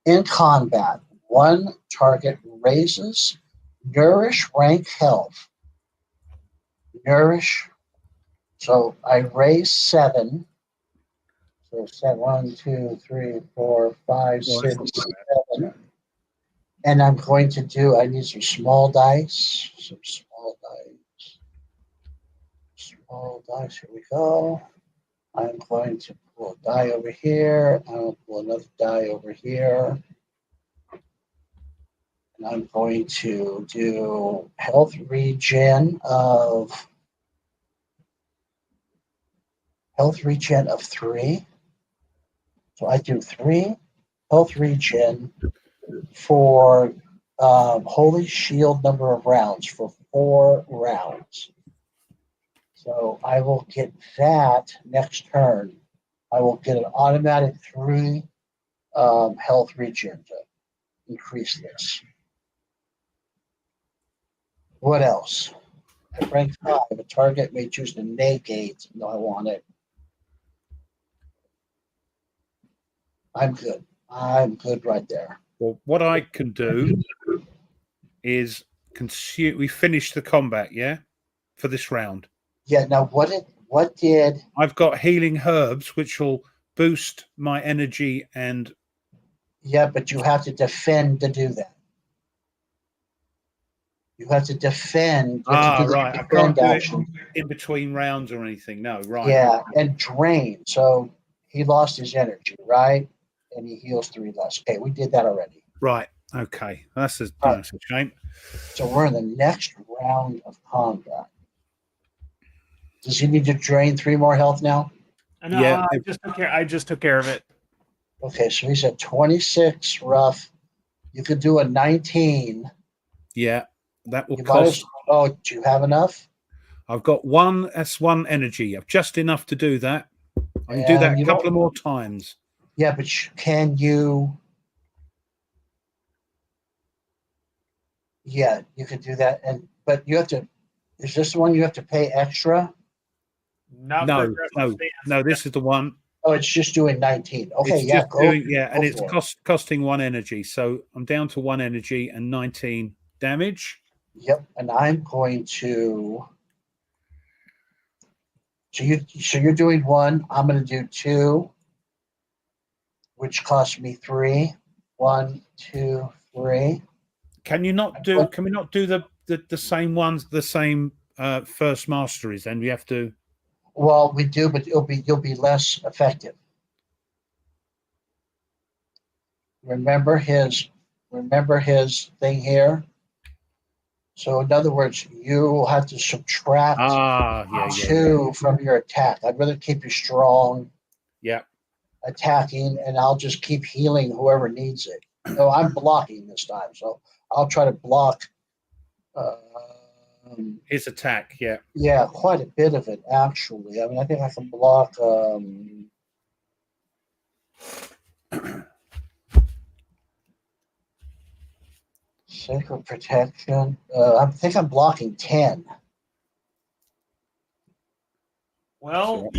in combat, 1 target raises nourish rank health. Nourish. So I raise 7. So 7, 1, 2, 3, 4, 5, 6, 7. And I'm going to do, I need some small dice. Small dice, here we go. I'm going to pull a die over here. I'll pull another die over here. And I'm going to do health regen of 3. So I do 3 health regen for Holy Shield number of rounds for 4 rounds. So I will get that next turn. I will get an automatic 3 health regen to increase this. What else? At rank 5, a target may choose to negate. No, I want it. I'm good. I'm good right there. Well, what I can do is consume. We finish the combat, yeah, for this round. Yeah. Now, what did? I've got healing herbs, which will boost my energy and. Yeah, but you have to defend to do that. You have to defend. Right. I can't do it in between rounds or anything. No, right. Yeah, and drain. So he lost his energy, right? And he heals 3 less. Okay, we did that already. Right. Okay. That's a shame. So we're in the next round of combat. Does he need to drain 3 more health now? No, yeah, I just took care of it. Okay, so he's at 26 rough. You could do a 19. Yeah, that will cost. Do you have enough? I've got 1 S1 energy. I've just enough to do that. I can do that a couple of more times. Yeah, but can you? Yeah, you could do that, but you have to. Is this the one you have to pay extra? Not No, for aggressive no, stance. no. This is the one. Oh, it's just doing 19. Okay, It's yeah, just go. doing, yeah, and go it's for it. costing 1 energy. So I'm down to 1 energy and 19 damage. Yep, and I'm going to. So you're doing 1. I'm going to do 2, which costs me 3. 1, 2, 3. Can you not do? Can we not do the same ones, the same first masteries? Then we have to. Well, we do, but you'll be less effective. Remember his thing here. So in other words, you have to subtract Yeah. 2 from your attack. I'd rather keep you strong. Yeah. Attacking, and I'll just keep healing whoever needs it. So I'm blocking this time, so I'll try to block. His attack, yeah. Yeah, quite a bit of it actually. I mean, I think I can block. Sacred protection. I think I'm blocking 10. Well,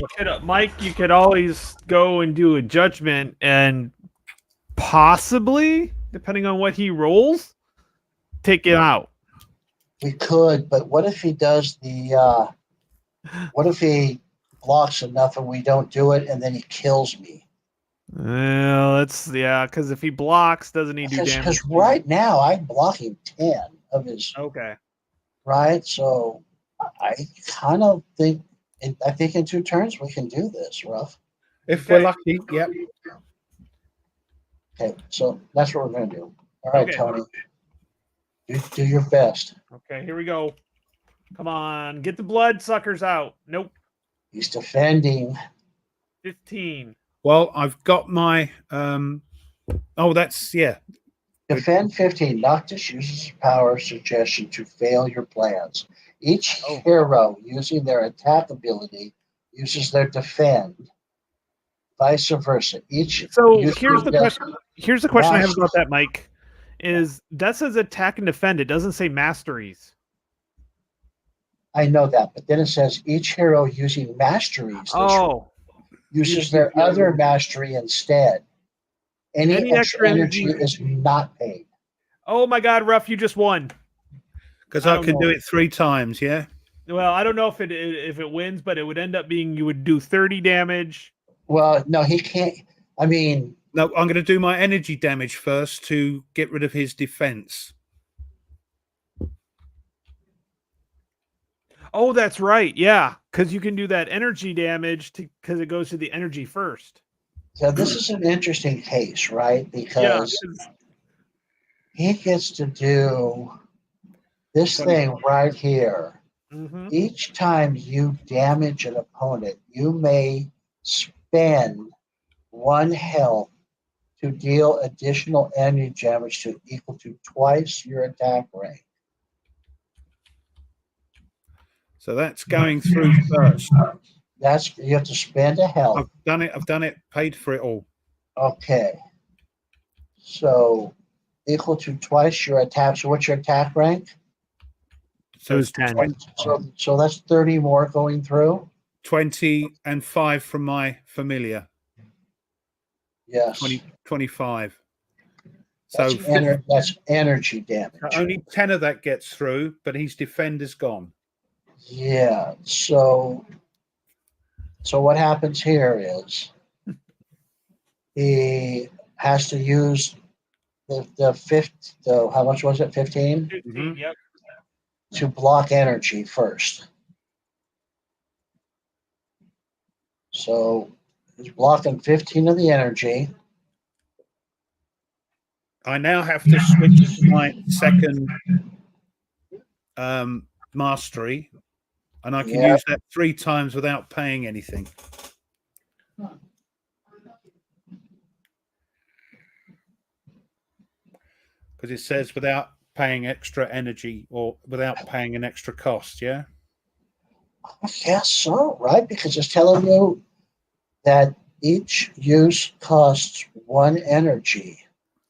Mike, you could always go and do a judgment, and possibly, depending on what he rolls, take it out. We could, but what if he does the? What if he blocks enough and we don't do it, and then he kills me? Well, because if he blocks, doesn't he do damage? Because right now I'm blocking 10 of his. Okay. Right, so I kind of think. I think in 2 turns we can do this, Ruff. If we're lucky, yep. Okay, so that's what we're going to do. All right, Okay. Tony. Do your best. Okay, here we go. Come on, get the blood suckers out. Nope. He's defending. 15. Well, I've got my. That's yeah. Defend 15. Noctis uses his power suggestion to fail your plans. Each hero using their attack ability uses their defend. Vice versa. So here's the question. Here's the question I have about that, Mike. Is that says attack and defend? It doesn't say masteries. I know that, but then it says each hero using masteries uses their other mastery instead. Any extra energy is not paid. Oh my God, Ruff, you just won. Because I can do it 3 times, yeah? Well, I don't know if it wins, but it would end up being you would do 30 damage. Well, no, he can't. I mean... No, I'm going to do my energy damage first to get rid of his defense. Oh, that's right. Yeah, because you can do that energy damage because it goes to the energy first. So this is an interesting case, right? Because he gets to do this thing right here. Mm-hmm. Each time you damage an opponent, you may spend 1 health to deal additional energy damage to equal to twice your attack rank. So that's going through first. You have to spend a health. I've done it, paid for it all. Okay. So equal to twice your attack. So what's your attack rank? So it's 10. So that's 30 more going through. 20 and 5 from my familiar. Yes. 25. That's So that's energy damage. Only 10 of that gets through, but his defender's gone. Yeah. So what happens here is he has to use the fifth. How much was it? 15. 15. Yep. To block energy first. So he's blocking 15 of the energy. I now have to switch to my second mastery, and I can use that 3 times without paying anything. Because it says without paying extra energy or without paying an extra cost, yeah? I guess so, right? Because it's telling you that each use costs 1 energy.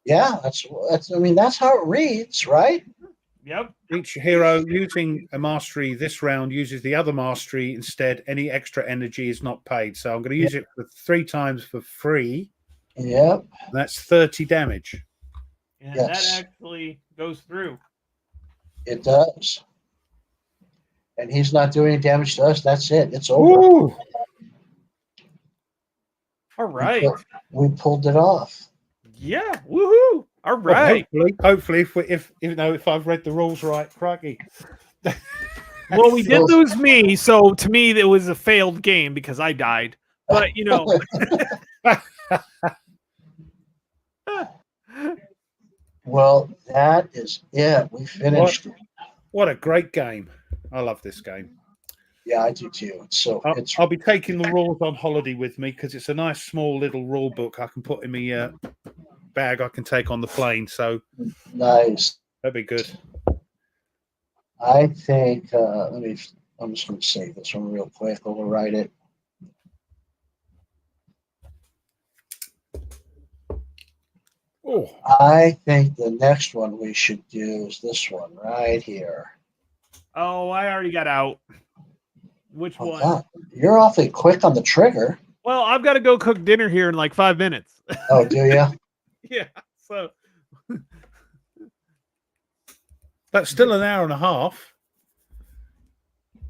Yeah, that's how it reads, right? Yep. Each hero using a mastery this round uses the other mastery instead. Any extra energy is not paid. So I'm going to use it for 3 times for free. Yep. That's 30 damage. And that actually goes through. It does. And he's not doing any damage to us. That's it. It's over. Ooh. All right. We pulled it off. Yeah. Woohoo. All right. Well, hopefully, if I've read the rules right, crikey. Well, we did lose me, so to me it was a failed game because I died. But Well, that is it. We finished. What a great game! I love this game. Yeah, I do too. So I'll be taking the rules on holiday with me because it's a nice small little rule book I can put in my bag. I can take on the plane. So nice. That'd be good. I think. I'm just going to save this one real quick. Overwrite it. Oh, I think the next one we should do is this one right here. Oh, I already got out. Which one? God. You're awfully quick on the trigger. Well, I've got to go cook dinner here in like 5 minutes. Oh, do you? Yeah. So that's still an hour and a half.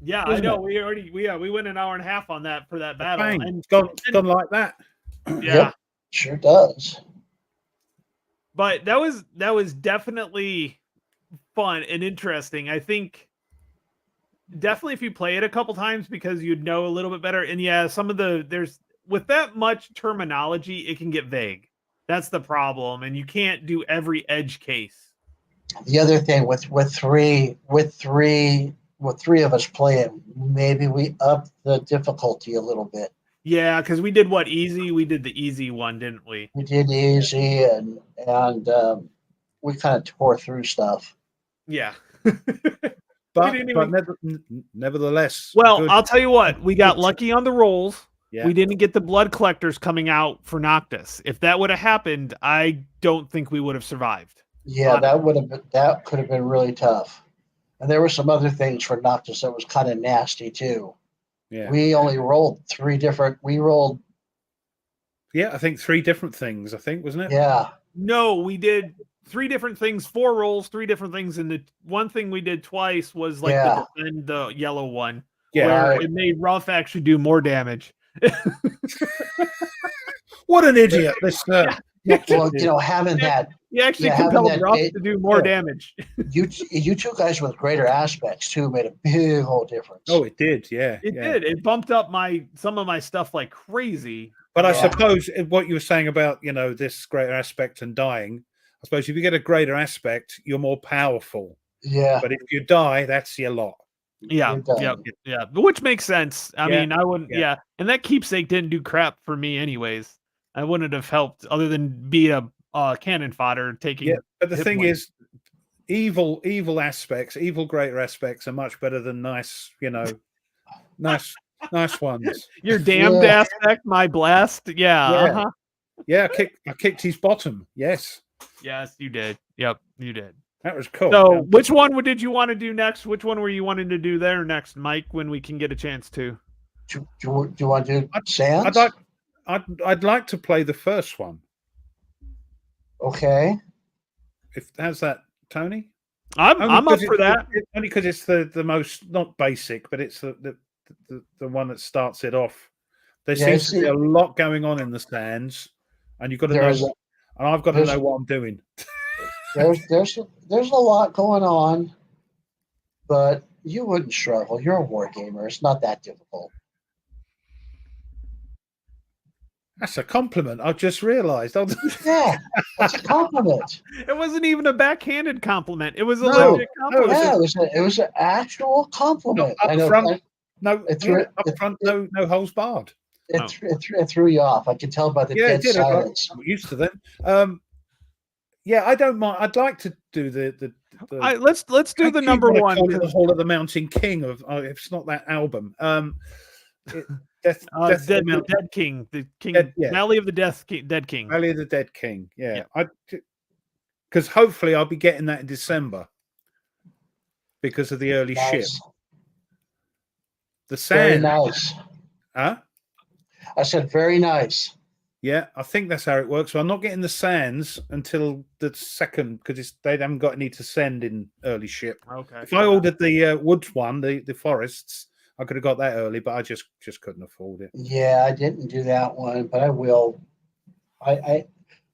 Yeah, I know. We went an hour and a half on that for that battle. Bang. And it's gone like that. Yeah. Yep, sure does. But that was definitely fun and interesting. I think definitely if you play it a couple times because you'd know a little bit better. And yeah, there's with that much terminology, it can get vague. That's the problem. And you can't do every edge case. The other thing with three of us playing, maybe we up the difficulty a little bit. Yeah, because we did easy? We did the easy one, didn't we? We did easy and we kind of tore through stuff. Yeah. But nevertheless. Well, good. I'll tell you what, we got lucky on the rolls. Yeah. We didn't get the blood collectors coming out for Noctis. If that would have happened, I don't think we would have survived. Yeah, that could have been really tough. And there were some other things for Noctis that was kind of nasty too. Yeah. We only rolled Yeah, I think 3 different things, wasn't it? Yeah. No, we did 3 different things, 4 rolls, 3 different things. And the one thing we did twice was like the yellow one. Yeah. Where it made Ruff actually do more damage. What an idiot. This well, having that. You actually compelled Ruff to do more damage. You two guys with greater aspects too made a big old difference. Oh, it did, yeah. It did. It bumped up some of my stuff like crazy. But I suppose what you were saying about, this greater aspect and dying, I suppose if you get a greater aspect, you're more powerful. Yeah. But if you die, that's your lot. Yeah. Which makes sense. I mean, I wouldn't. Yeah. And that keepsake didn't do crap for me, anyways. I wouldn't have helped other than be a cannon fodder taking. Yeah. But the thing is, evil aspects, evil greater aspects are much better than nice, nice ones. Your damned aspect, my blast. Yeah. Yeah. I kicked his bottom. Yes. Yes, you did. Yep, you did. That was cool. So, which one did you want to do next? Which one were you wanting to do there next, Mike? When we can get a chance to? Do you want to do Sands? I'd like to play the first one. Okay. How's that, Tony? I'm up for that. Only because it's the most not basic, but it's the one that starts it off. There seems to be a lot going on in the stands, and you've got to know what. And I've got to know what I'm doing. There's a lot going on, but you wouldn't struggle. You're a war gamer. It's not that difficult. That's a compliment. I've just realized. Yeah, that's a compliment. It wasn't even a backhanded compliment. It was a legit compliment. Yeah, it was an actual compliment. Up front, no holes barred. It threw you off. I could tell by the dead silence. I'm used to them. Yeah, I don't mind. I'd like to do the let's do the number one. The Hall of the Mountain King of it's not that album. Dead King, the King, yeah. Valley of the Dead King. Valley of the Dead King. Yeah. Because hopefully I'll be getting that in December. because of the early ship. Nice. The Very sand. nice. Huh? I said very nice. Yeah, I think that's how it works. So I'm not getting the sands until the second because they haven't got any to send in early ship. Okay. If I ordered the woods one, the forests, I could have got that early, but I just couldn't afford it. Yeah, I didn't do that one, but I will. I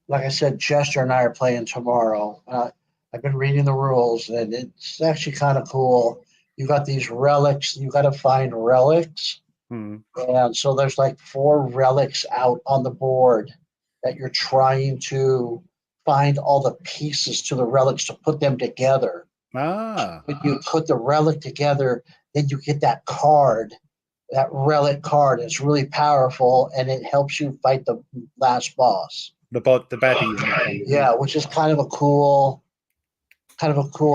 like I said, Chester and I are playing tomorrow. I've been reading the rules, and it's actually kind of cool. You got these relics. You got to find relics. And so there's like 4 relics out on the board that you're trying to find all the pieces to the relics to put them together. Ah. When you put the relic together, then you get that card, that relic card. It's really powerful and it helps you fight the last boss. The baddie. Yeah, which is kind of a cool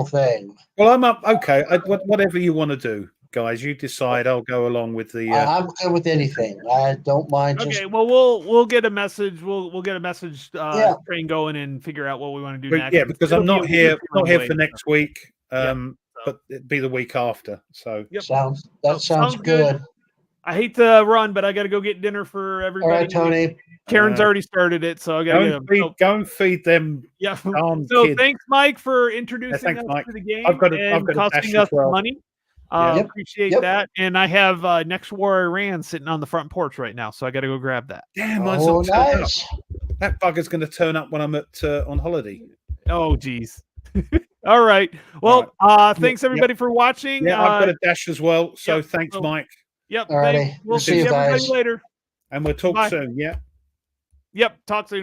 thing. Well, I'm up. Okay, whatever you want to do. Guys, you decide. I'll go along with the. I'm good with anything. I don't mind. Okay, well, we'll get a message. We'll get a message train going and figure out what we want to do next. Yeah, because I'm not here for next week. But it'd be the week after. So sounds good. I hate to run, but I got to go get dinner for everybody. All right, Tony. Karen's already started it, so I got to go and feed them. Yeah. So kids. Thanks, Mike, for introducing us to the game. I've got costing us money. Appreciate that. And I have Next War Iran sitting on the front porch right now, so I got to go grab that. Damn, nice. That bugger's going to turn up when I'm on holiday. Oh, geez. All right. Well, thanks everybody for watching. Yeah, I've got a dash as well. So thanks, Mike. Yep. All righty. We'll see you guys later. And we'll talk soon. Yeah. Yep. Talk soon.